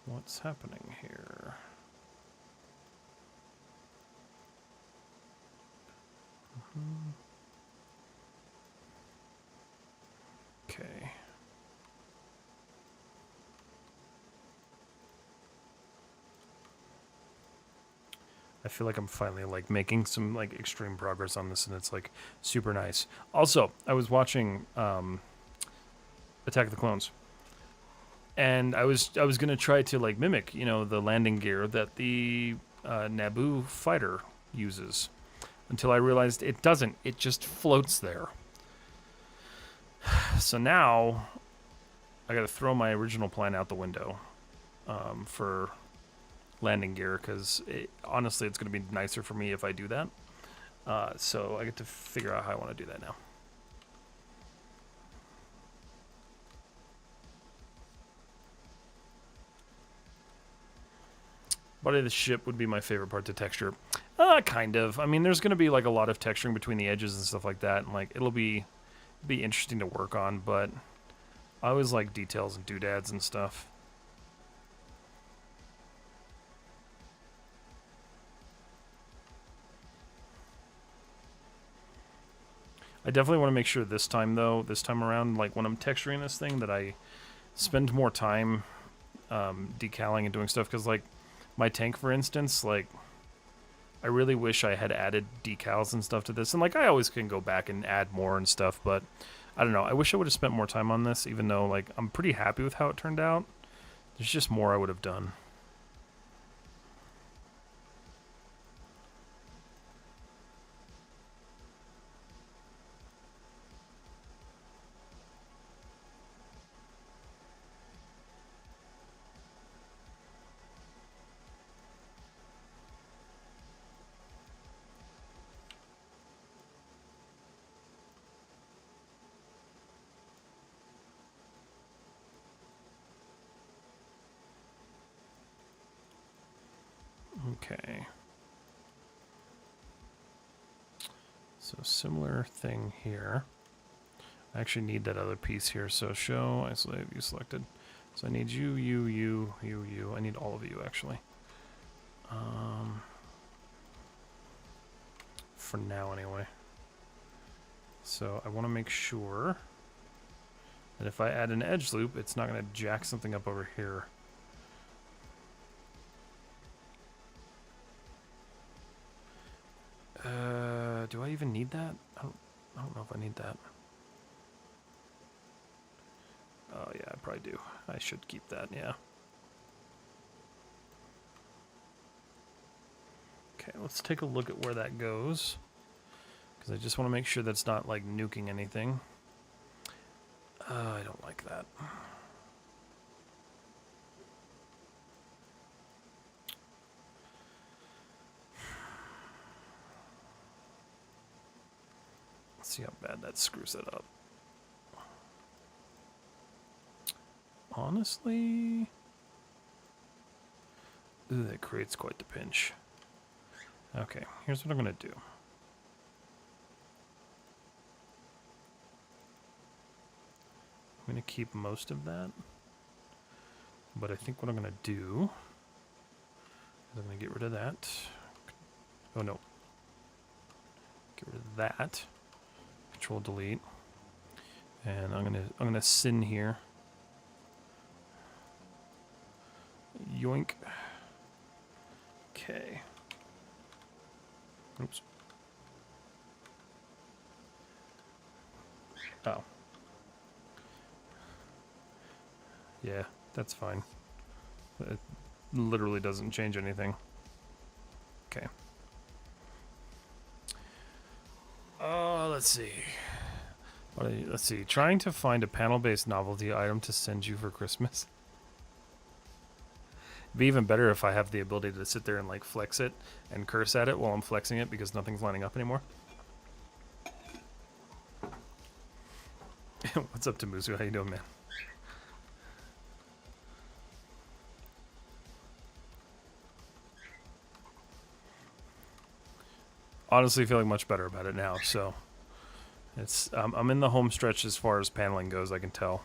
what's happening here. Okay. I feel like I'm finally like making some like extreme progress on this, and it's like super nice. Also, I was watching Attack of the Clones, and I was gonna try to like mimic, you know, the landing gear that the Naboo fighter uses, until I realized it doesn't. It just floats there. So now I got to throw my original plan out the window for landing gear, because honestly it's going to be nicer for me if I do that. So I get to figure out how I want to do that now. Body of the ship would be my favorite part to texture. Kind of. I mean, there's going to be like a lot of texturing between the edges and stuff like that, and like it'll be interesting to work on, but I always like details and doodads and stuff. I definitely want to make sure this time around, like when I'm texturing this thing, that I spend more time decaling and doing stuff. Because like my tank, for instance, like I really wish I had added decals and stuff to this. And like I always can go back and add more and stuff, but I don't know. I wish I would have spent more time on this, even though like I'm pretty happy with how it turned out. There's just more I would have done. Okay. So similar thing here. I actually need that other piece here. So show, isolate, view selected. So I need you, you, you, you, you. I need all of you, actually. For now, anyway. So I want to make sure that if I add an edge loop, it's not going to jack something up over here. Do I even need that? I don't know if I need that. Oh yeah, I probably do. I should keep that, yeah. Okay, let's take a look at where that goes. Because I just want to make sure that's not like nuking anything. I don't like that. Let's see how bad that screws it up. Honestly, ooh, that creates quite the pinch. Okay, here's what I'm going to do. I'm going to keep most of that. But I think what I'm going to do is I'm going to get rid of that. Oh no. Get rid of that. Control delete. And I'm going to sin here. Yoink. Okay. Oops. Oh. Yeah, that's fine. It literally doesn't change anything. Okay. Let's see. Let's see. Trying to find a panel-based novelty item to send you for Christmas. It'd be even better if I have the ability to sit there and like flex it and curse at it while I'm flexing it because nothing's lining up anymore. What's up, Tamusu? How you doing, man? Honestly, feeling much better about it now. So it's I'm in the home stretch as far as paneling goes. I can tell.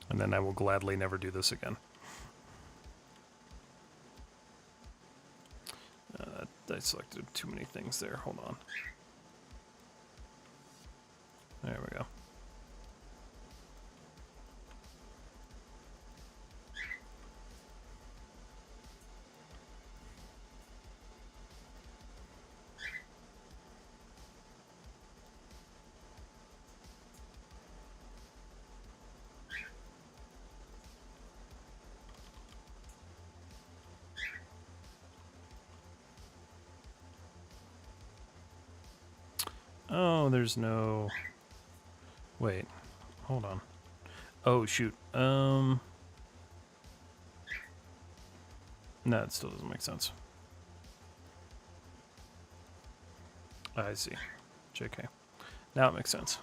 And then I will gladly never do this again. I selected too many things there. Hold on. There we go. Oh, there's no... Wait. Hold on. Oh, shoot. No, it still doesn't make sense. I see. JK. Now it makes sense.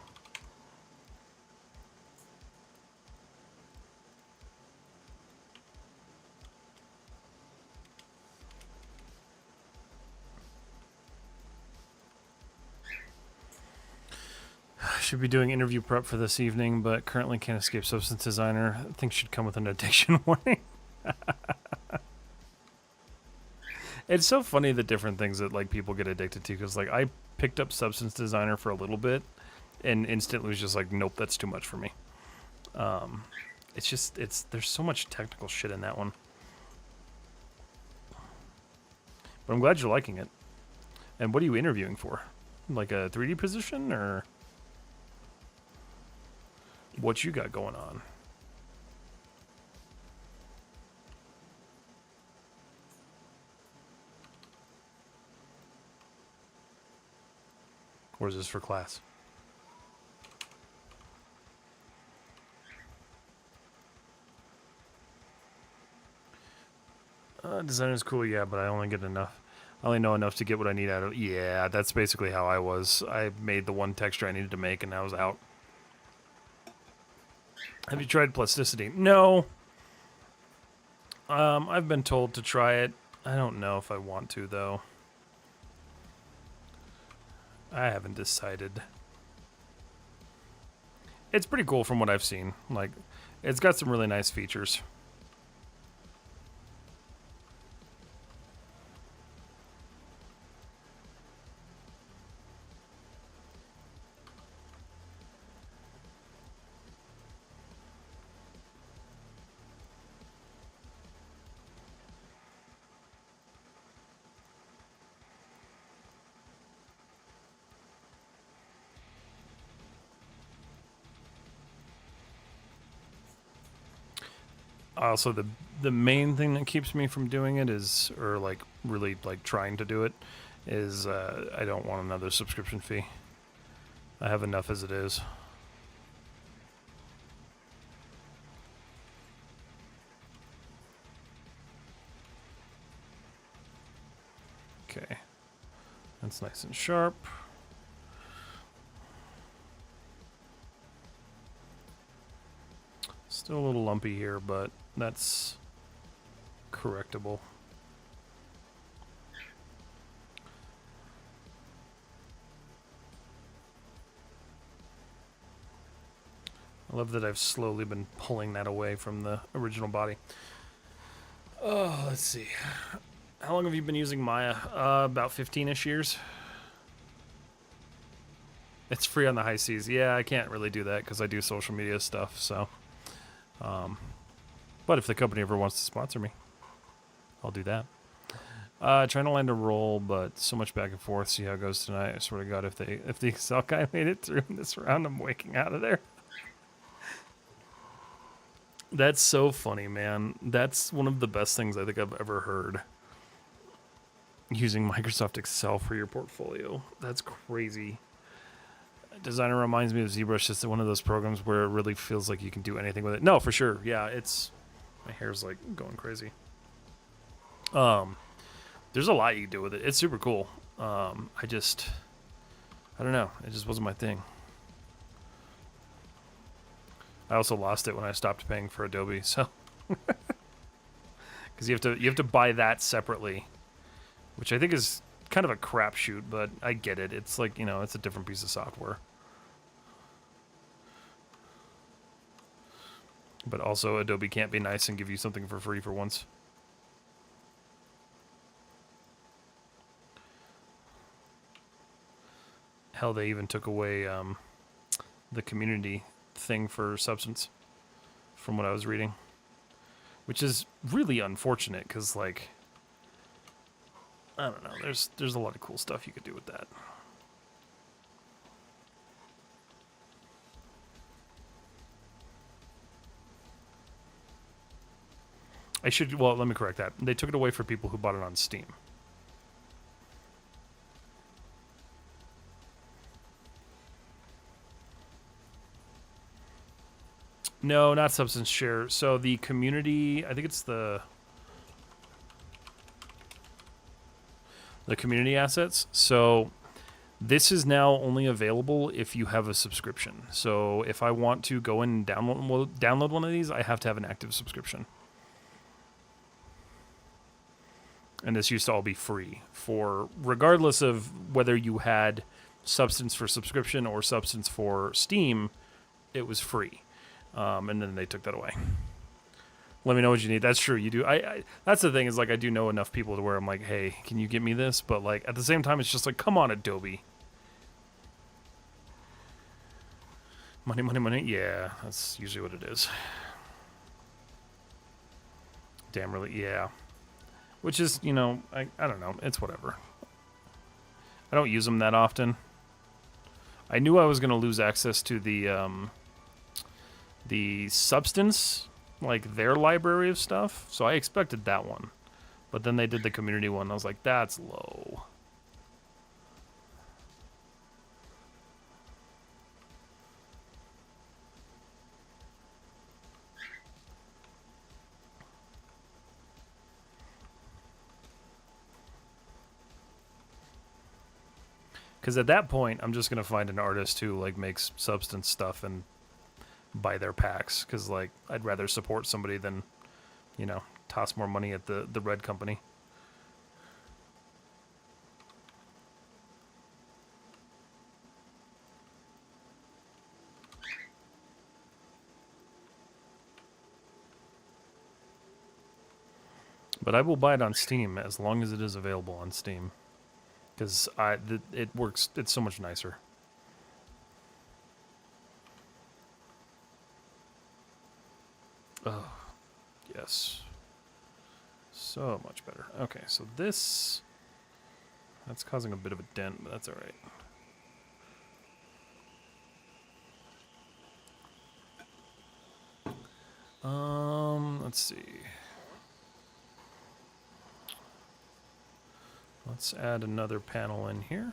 Should be doing interview prep for this evening, but currently can't escape substance designer. I think should come with an addiction warning. It's so funny the different things that like people get addicted to, because like I picked up substance designer for a little bit and instantly was just like, nope, that's too much for me. There's so much technical shit in that one. But I'm glad you're liking it. And what are you interviewing for? Like a 3D position, or what you got going on? Or is this for class? Designer's cool, yeah, but I only get enough. I only know enough to get what I need out of it. Yeah, that's basically how I was. I made the one texture I needed to make, and I was out. Have you tried plasticity? No. I've been told to try it. I don't know if I want to, though. I haven't decided. It's pretty cool from what I've seen. Like, it's got some really nice features. Also, the main thing that keeps me from doing it is, or like really like trying to do it, is I don't want another subscription fee. I have enough as it is. Okay, that's nice and sharp. Still a little lumpy here, but that's correctable. I love that I've slowly been pulling that away from the original body. Oh, let's see. How long have you been using Maya? About 15-ish years. It's free on the high seas. Yeah, I can't really do that because I do social media stuff, so... but if the company ever wants to sponsor me, I'll do that. Trying to land a roll, but so much back and forth. See how it goes tonight. I swear to God, if the Excel guy made it through this round, I'm waking out of there. That's so funny, man. That's one of the best things I think I've ever heard. Using Microsoft Excel for your portfolio. That's crazy. Designer reminds me of ZBrush, just one of those programs where it really feels like you can do anything with it. No, for sure. Yeah, it's... My hair's like going crazy. There's a lot you can do with it. It's super cool. I don't know. It just wasn't my thing. I also lost it when I stopped paying for Adobe, so... Because you have to buy that separately, which I think is kind of a crapshoot, but I get it. It's like, it's a different piece of software. But also, Adobe can't be nice and give you something for free for once. Hell, they even took away the community thing for Substance, from what I was reading. Which is really unfortunate, because, like... I don't know, there's a lot of cool stuff you could do with that. Well, let me correct that. They took it away for people who bought it on Steam. No, not Substance Share. So the community, I think it's the community assets. So this is now only available if you have a subscription. So if I want to go in and download one of these, I have to have an active subscription. And this used to all be free, for regardless of whether you had Substance for subscription or Substance for Steam, it was free. And then they took that away. Let me know what you need. That's true. You do. That's the thing is, like, I do know enough people to where I'm like, hey, can you get me this? But, like, at the same time, it's just like, come on, Adobe. Money, money, money. Yeah, that's usually what it is. Damn, really? Yeah. Which is, you know, I don't know. It's whatever. I don't use them that often. I knew I was going to lose access to the Substance, like their library of stuff, so I expected that one. But then they did the community one, and I was like, that's low. Because at that point, I'm just going to find an artist who, like, makes Substance stuff and buy their packs. Because, like, I'd rather support somebody than, you know, toss more money at the red company. But I will buy it on Steam as long as it is available on Steam. Because it works, it's so much nicer. Oh, yes. So much better. Okay, so that's causing a bit of a dent, but that's alright. Let's see. Let's add another panel in here.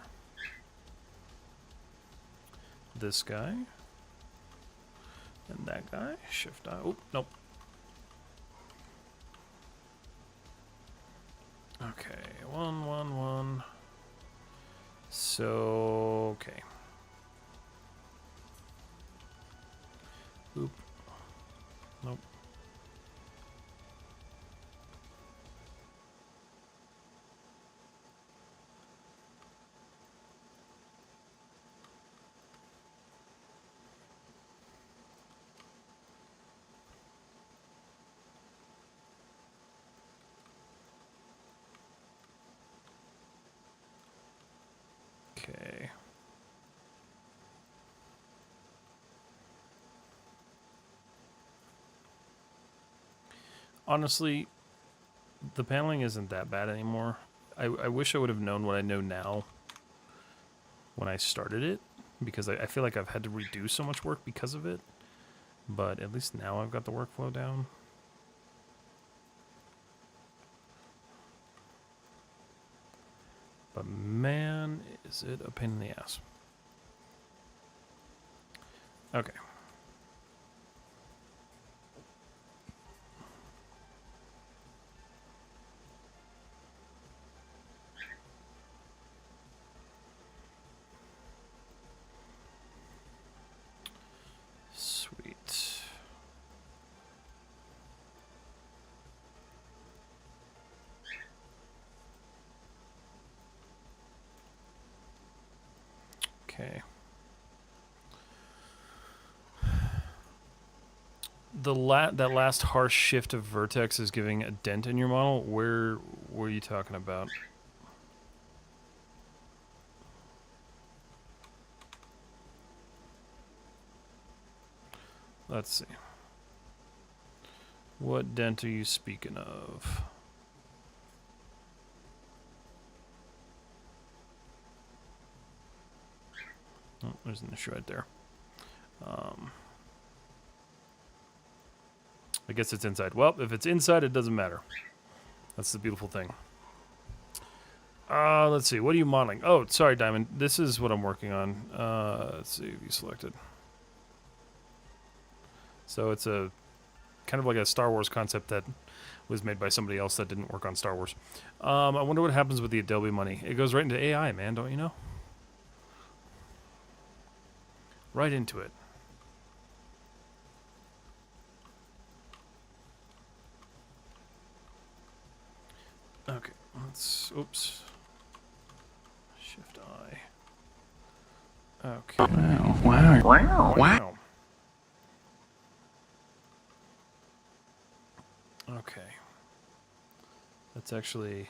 This guy. And that guy. Shift I. Oh, nope. Okay, 1, 1, 1. So, okay. Oop. Nope. Okay. Honestly, the paneling isn't that bad anymore. I wish I would have known what I know now when I started it, because I feel like I've had to redo so much work because of it. But at least now I've got the workflow down. But man, is it a pain in the ass. Okay. Sweet. Okay. That last harsh shift of vertex is giving a dent in your model. Where were you talking about? Let's see. What dent are you speaking of? Oh, there's an issue right there. I guess it's inside. Well, if it's inside, it doesn't matter. That's the beautiful thing. Let's see. What are you modeling? Oh, sorry, Diamond. This is what I'm working on. Let's see if you selected. So it's a kind of like a Star Wars concept that was made by somebody else that didn't work on Star Wars. I wonder what happens with the Adobe money. It goes right into AI, man. Don't you know? Right into it. Okay, let's, oops. Shift I. Okay. Wow. Okay. That's actually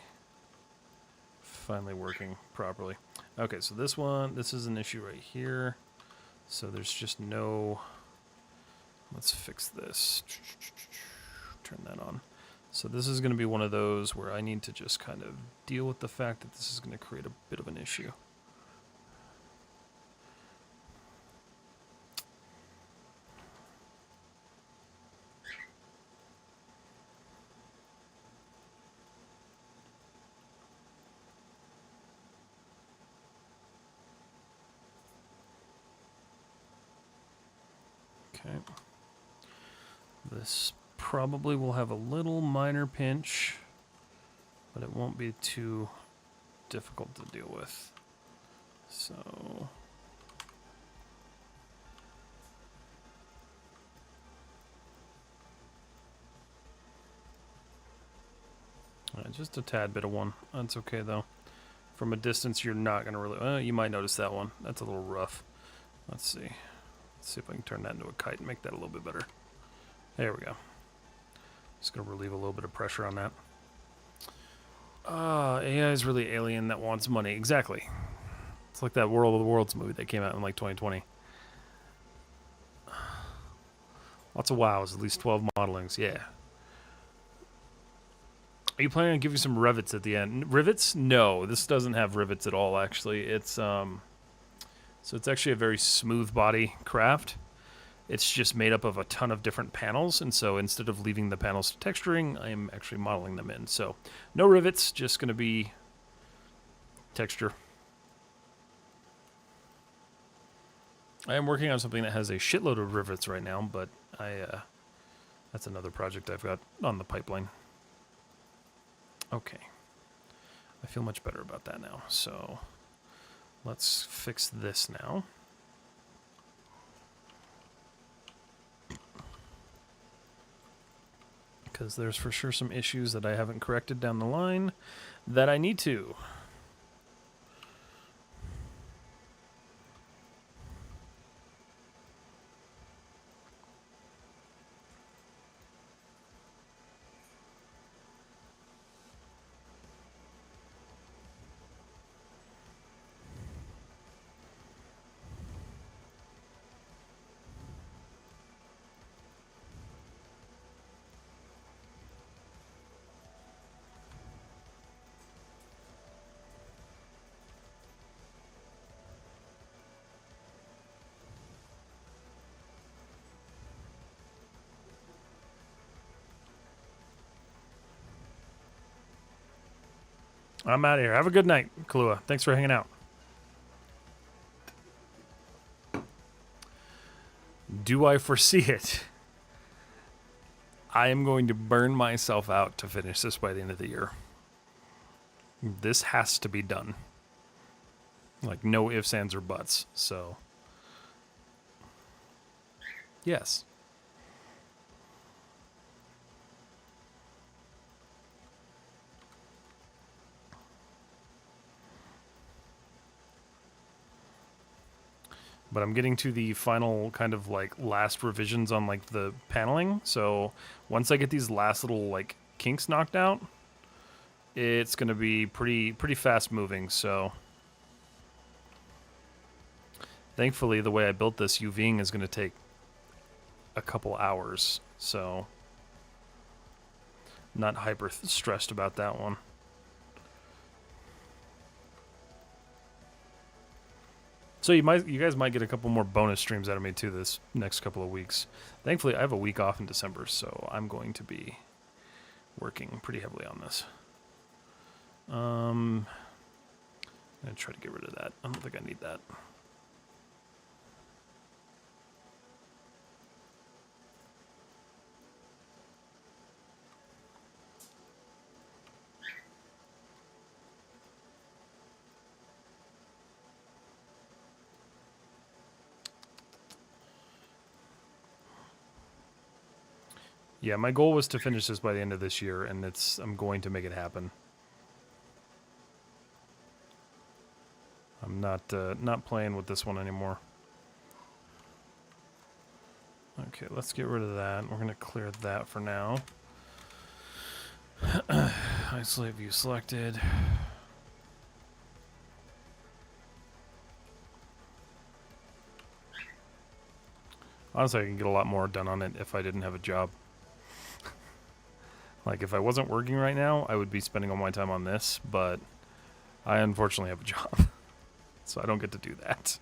finally working properly. Okay, so this is an issue right here. So there's just no... Let's fix this. Turn that on. So this is going to be one of those where I need to just kind of deal with the fact that this is going to create a bit of an issue. Okay. This probably will have a little minor pinch, but it won't be too difficult to deal with. So... just a tad bit of one. That's okay, though. From a distance, you're not going to really... you might notice that one. That's a little rough. Let's see. Let's see if I can turn that into a kite and make that a little bit better. There we go. Just going to relieve a little bit of pressure on that. AI is really alien that wants money. Exactly. It's like that World of the Worlds movie that came out in like 2020. Lots of wows, at least 12 modelings. Yeah. Are you planning on giving some rivets at the end? Rivets? No, this doesn't have rivets at all, actually. It's so it's actually a very smooth body craft. It's just made up of a ton of different panels, and so instead of leaving the panels to texturing, I am actually modeling them in. So no rivets, just going to be texture. I am working on something that has a shitload of rivets right now, but that's another project I've got on the pipeline. Okay. I feel much better about that now. So let's fix this now. Because there's for sure some issues that I haven't corrected down the line that I need to. I'm out of here. Have a good night, Kahlua. Thanks for hanging out. Do I foresee it? I am going to burn myself out to finish this by the end of the year. This has to be done. Like, no ifs, ands, or buts. So, yes. But I'm getting to the final kind of like last revisions on like the paneling. So once I get these last little like kinks knocked out, it's going to be pretty fast moving. So thankfully the way I built this UVing is going to take a couple hours. So not hyper stressed about that one. So you guys might get a couple more bonus streams out of me too this next couple of weeks. Thankfully, I have a week off in December, so I'm going to be working pretty heavily on this. I'm gonna try to get rid of that. I don't think I need that. Yeah, my goal was to finish this by the end of this year, and I'm going to make it happen. I'm not playing with this one anymore. Okay, let's get rid of that. We're gonna clear that for now. Isolate view selected. Honestly, I can get a lot more done on it if I didn't have a job. Like, if I wasn't working right now, I would be spending all my time on this, but I unfortunately have a job, so I don't get to do that.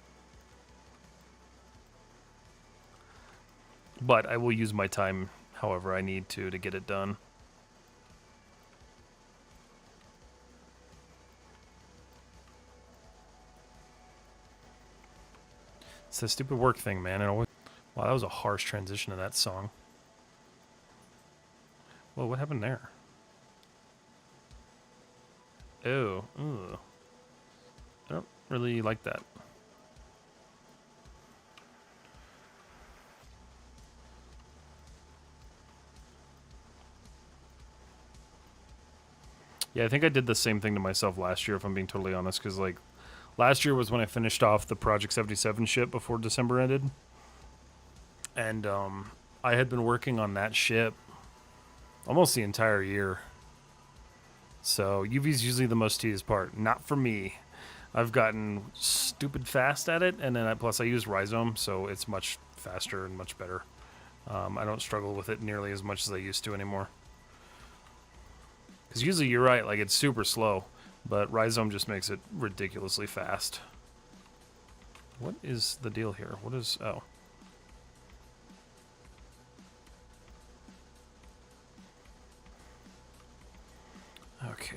But I will use my time however I need to get it done. It's the stupid work thing, man. It always... Wow, that was a harsh transition to that song. Whoa, what happened there? Oh, ooh. I don't really like that. Yeah, I think I did the same thing to myself last year, if I'm being totally honest, because, like, last year was when I finished off the Project 77 ship before December ended. And, I had been working on that ship almost the entire year. So, UV's usually the most tedious part. Not for me. I've gotten stupid fast at it, and then plus I use Rhizome, so it's much faster and much better. I don't struggle with it nearly as much as I used to anymore. Because usually you're right, like it's super slow, but Rhizome just makes it ridiculously fast. What is the deal here? What is... oh. Okay.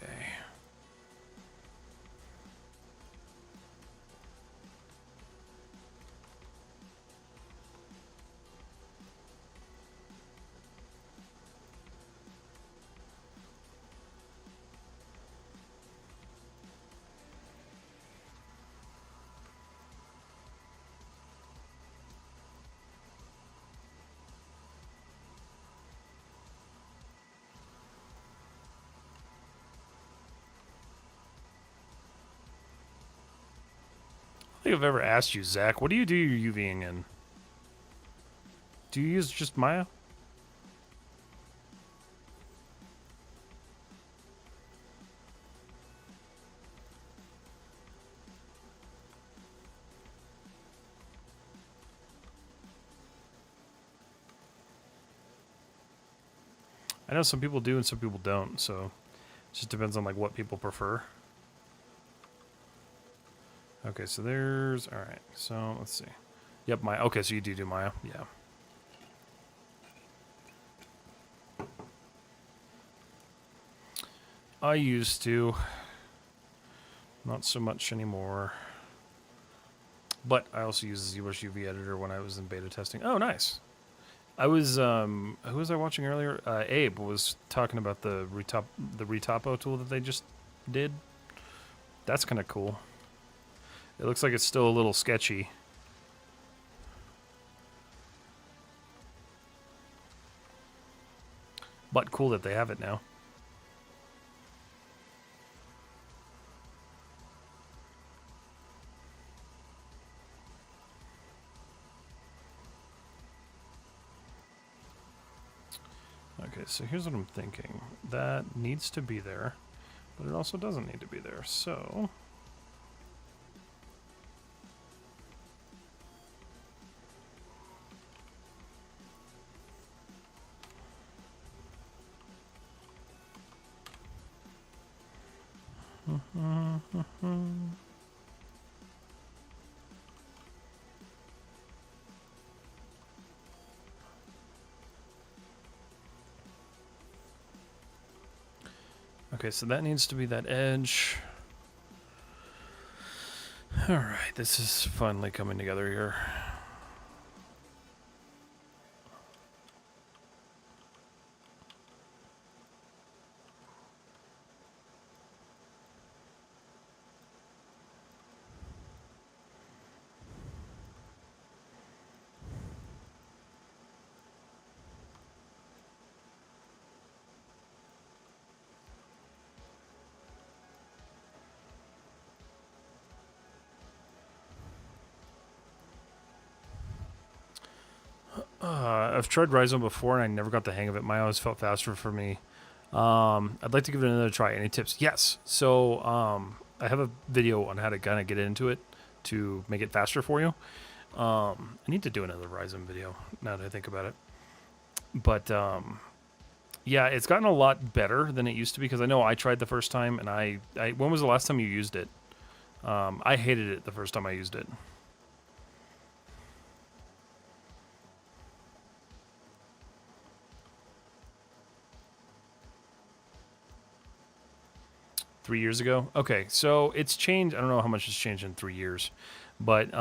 I don't think I've ever asked you, Zach, what do you do your UVing in? Do you use just Maya? I know some people do and some people don't, so it just depends on like what people prefer. Okay, so there's... alright, so let's see. Yep, Maya. Okay, so you do Maya. Yeah. I used to. Not so much anymore. But I also use the ZBrush UV editor when I was in beta testing. Oh, nice. I was, who was I watching earlier? Abe was talking about the retopo tool that they just did. That's kind of cool. It looks like it's still a little sketchy. But cool that they have it now. Okay, so here's what I'm thinking. That needs to be there, but it also doesn't need to be there. So... okay, so that needs to be that edge. Alright, this is finally coming together here. I've tried Rhizome before and I never got the hang of it. Mine always felt faster for me. I'd like to give it another try. Any tips? Yes. So I have a video on how to kind of get into it to make it faster for you. I need to do another Rhizome video now that I think about it. But yeah, it's gotten a lot better than it used to be because I know I tried the first time and I when was the last time you used it? I hated it the first time I used it. Three years ago? Okay, so it's changed. I don't know how much it's changed in 3 years, but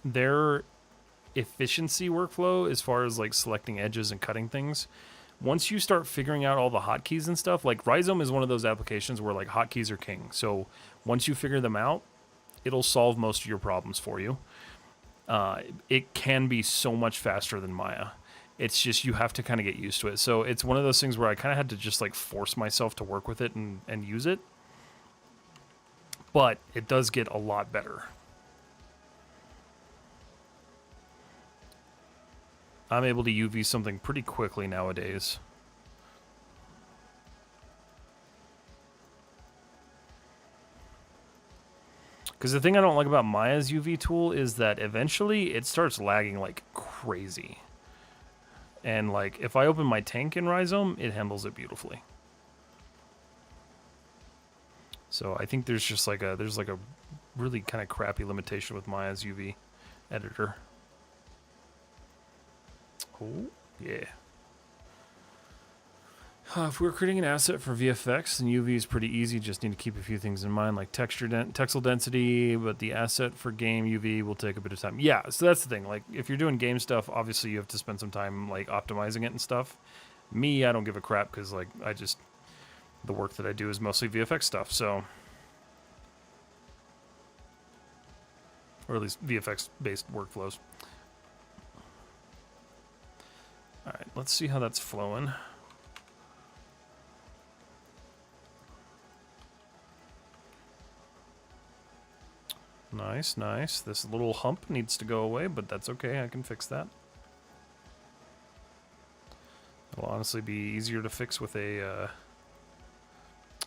their efficiency workflow as far as like selecting edges and cutting things, once you start figuring out all the hotkeys and stuff, like Rhizome is one of those applications where like hotkeys are king. So once you figure them out, it'll solve most of your problems for you. It can be so much faster than Maya. It's just you have to kind of get used to it. So it's one of those things where I kind of had to just like force myself to work with it and use it. But it does get a lot better. I'm able to UV something pretty quickly nowadays. Because the thing I don't like about Maya's UV tool is that eventually it starts lagging like crazy. And like if I open my tank in Rhizome, it handles it beautifully. So I think there's just like a really kind of crappy limitation with Maya's UV editor. Oh, yeah. If we're creating an asset for VFX, then UV is pretty easy. Just need to keep a few things in mind, like texel density, but the asset for game UV will take a bit of time. Yeah, so that's the thing. Like, if you're doing game stuff, obviously you have to spend some time, like, optimizing it and stuff. Me, I don't give a crap, because, like, the work that I do is mostly VFX stuff, so... Or at least VFX-based workflows. Alright, let's see how that's flowing. Nice, nice. This little hump needs to go away, but that's okay. I can fix that. It'll honestly be easier to fix with a,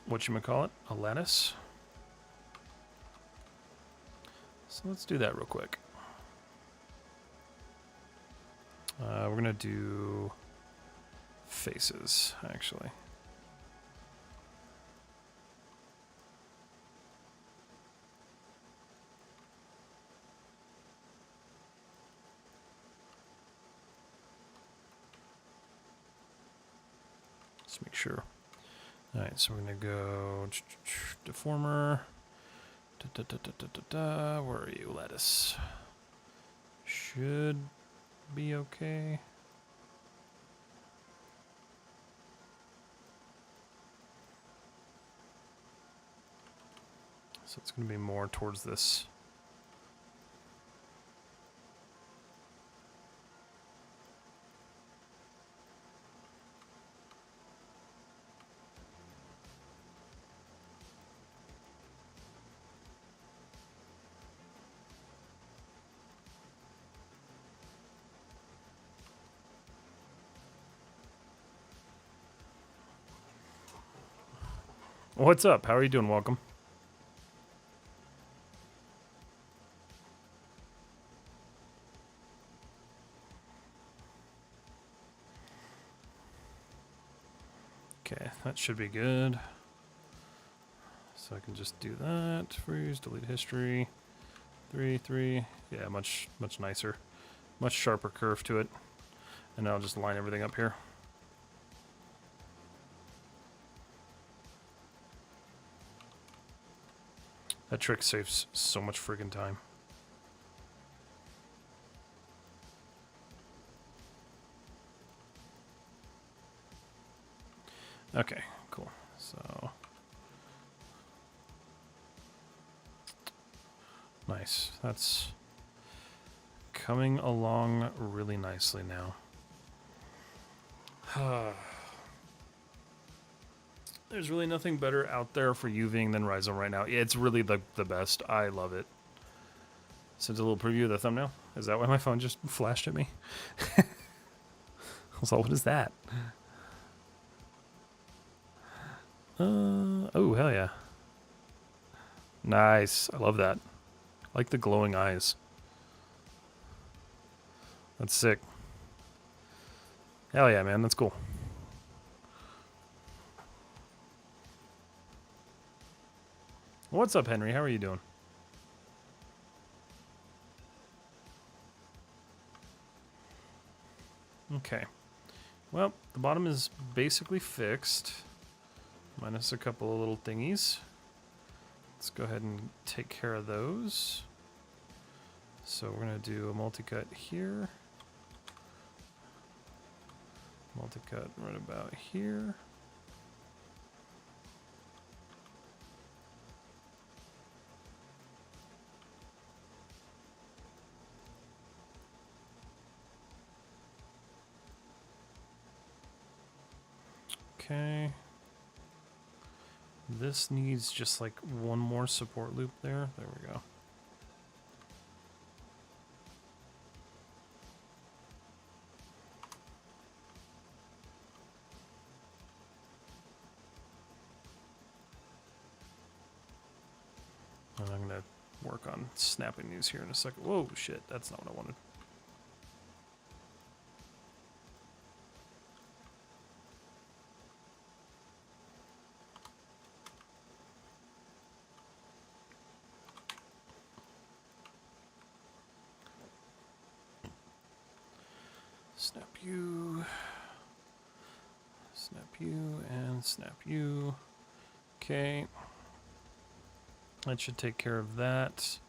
whatchamacallit, a lattice. So let's do that real quick. We're going to do faces, actually. Let's make sure. Alright, so we're going to go deformer. Where are you, lettuce? Should be okay. So it's going to be more towards this. What's up? How are you doing? Welcome. Okay, that should be good. So I can just do that. Freeze, delete history. 3. Yeah, much nicer. Much sharper curve to it. And now I'll just line everything up here. That trick saves so much friggin' time. Okay, cool. So nice. That's coming along really nicely now. There's really nothing better out there for UVing than Rhizome right now. It's really the best. I love it. Sent a little preview of the thumbnail. Is that why my phone just flashed at me? I was like, what is that? Oh, hell yeah. Nice. I love that. I like the glowing eyes. That's sick. Hell yeah, man. That's cool. What's up, Henry? How are you doing? Okay. Well, the bottom is basically fixed. Minus a couple of little thingies. Let's go ahead and take care of those. So we're going to do a multi-cut here. Multi-cut right about here. Okay. This needs just like one more support loop there. There we go. And I'm going to work on snapping these here in a second. Whoa, shit. That's not what I wanted. Snap you. Snap you and snap you. Okay. That should take care of that.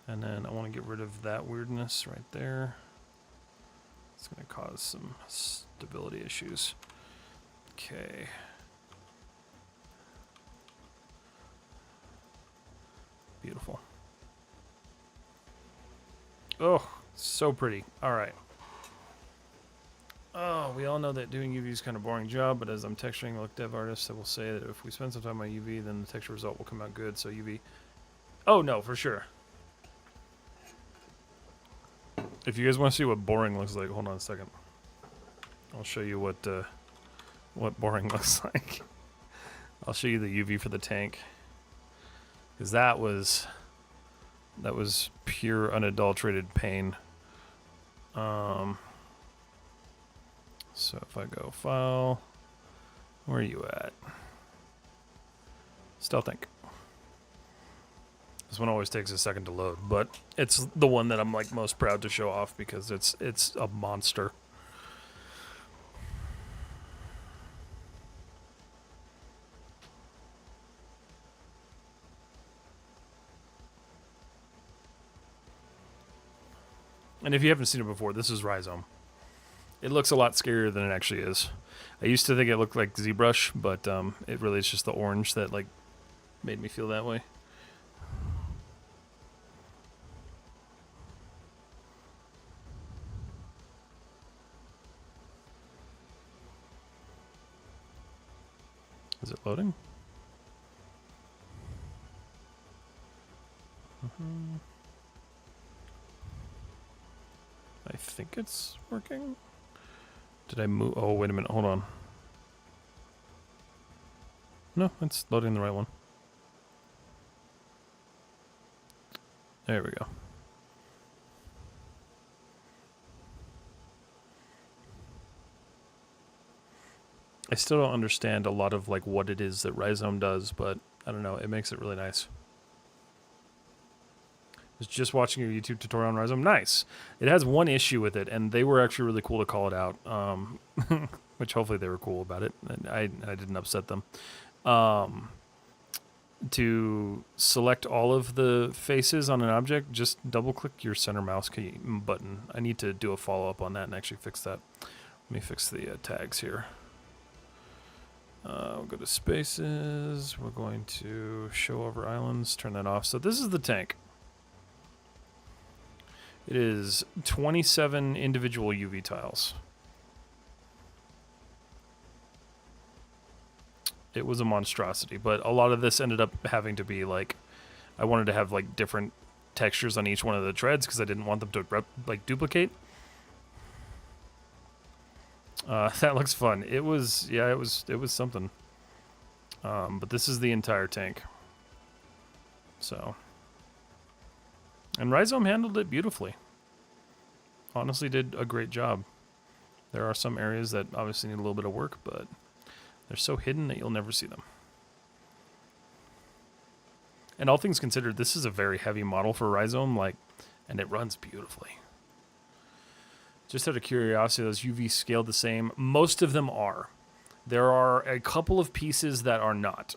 And then I want to get rid of that weirdness right there. It's going to cause some stability issues. Okay. Beautiful. Oh, so pretty. All right. Oh, we all know that doing UV is kind of a boring job, but as I'm texturing a look dev artist, I will say that if we spend some time on UV, then the texture result will come out good. So UV. Oh, no, for sure. If you guys want to see what boring looks like, hold on a second. I'll show you what boring looks like. I'll show you the UV for the tank. Because that was pure unadulterated pain. So if I go file, where are you at? Stealth Tank. This one always takes a second to load, but it's the one that I'm like most proud to show off because it's a monster. And if you haven't seen it before, this is Rhizome. It looks a lot scarier than it actually is. I used to think it looked like ZBrush, but it really is just the orange that like made me feel that way. Is it loading? I think it's working. Did I move? Oh, wait a minute. Hold on. No, it's loading the right one. There we go. I still don't understand a lot of like what it is that Rhizome does, but I don't know. It makes it really nice. Was just watching your YouTube tutorial on Rhizome. Nice. It has one issue with it, and they were actually really cool to call it out, which hopefully they were cool about it. And I didn't upset them. To select all of the faces on an object, just double-click your center mouse key button. I need to do a follow-up on that and actually fix that. Let me fix the tags here. We'll go to spaces. We're going to show over islands. Turn that off. So this is the tank. It is 27 individual UV tiles. It was a monstrosity, but a lot of this ended up having to be like, I wanted to have like different textures on each one of the treads because I didn't want them to duplicate. That looks fun. It was something. But this is the entire tank. So, and Rhizome handled it beautifully. Honestly, did a great job. There are some areas that obviously need a little bit of work, but they're so hidden that you'll never see them. And all things considered, this is a very heavy model for Rhizome, and it runs beautifully. Just out of curiosity, those UV scaled the same. Most of them are. There are a couple of pieces that are not.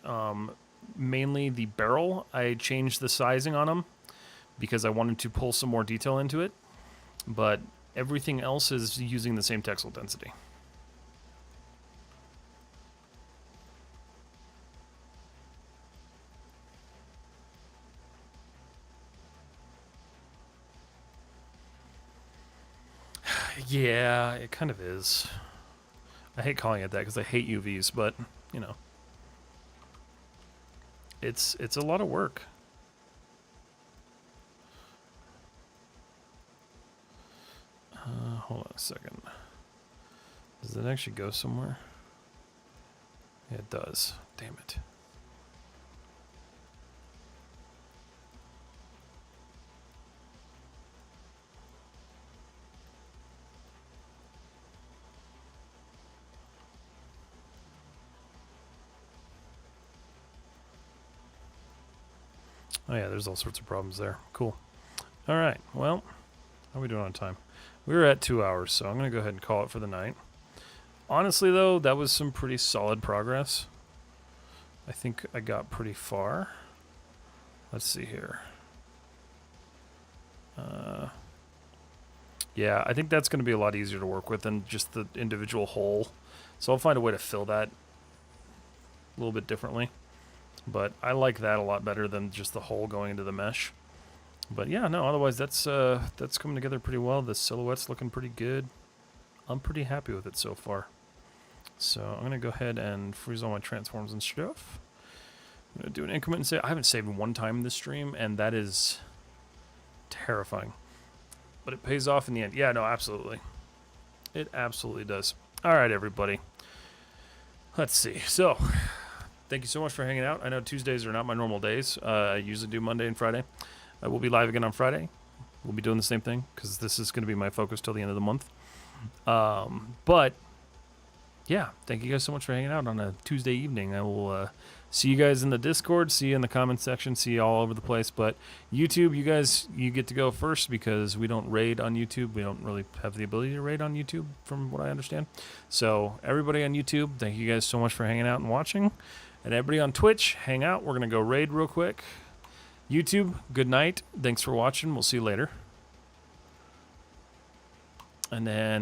Mainly the barrel, I changed the sizing on them because I wanted to pull some more detail into it. But everything else is using the same textile density. Yeah, it kind of is. I hate calling it that because I hate UVs, but, you know. It's a lot of work. Hold on a second. Does it actually go somewhere? Yeah, it does. Damn it. Oh yeah, there's all sorts of problems there. Cool. All right, well, how are we doing on time? We were at 2 hours, so I'm going to go ahead and call it for the night. Honestly, though, that was some pretty solid progress. I think I got pretty far. Let's see here. Yeah, I think that's going to be a lot easier to work with than just the individual hole. So I'll find a way to fill that a little bit differently. But I like that a lot better than just the hole going into the mesh. But yeah, no, otherwise that's coming together pretty well. The silhouette's looking pretty good. I'm pretty happy with it so far. So I'm going to go ahead and freeze all my transforms and stuff. I'm going to do an increment and save. I haven't saved one time in this stream, and that is terrifying. But it pays off in the end. Yeah, no, absolutely. It absolutely does. All right, everybody. Let's see. So, thank you so much for hanging out. I know Tuesdays are not my normal days. I usually do Monday and Friday. I will be live again on Friday. We'll be doing the same thing because this is going to be my focus till the end of the month. But yeah, thank you guys so much for hanging out on a Tuesday evening. I will see you guys in the Discord, see you in the comments section, see you all over the place. But YouTube, you guys, you get to go first because we don't raid on YouTube. We don't really have the ability to raid on YouTube from what I understand. So everybody on YouTube, thank you guys so much for hanging out and watching. And everybody on Twitch, hang out. We're going to go raid real quick. YouTube, good night. Thanks for watching. We'll see you later. And then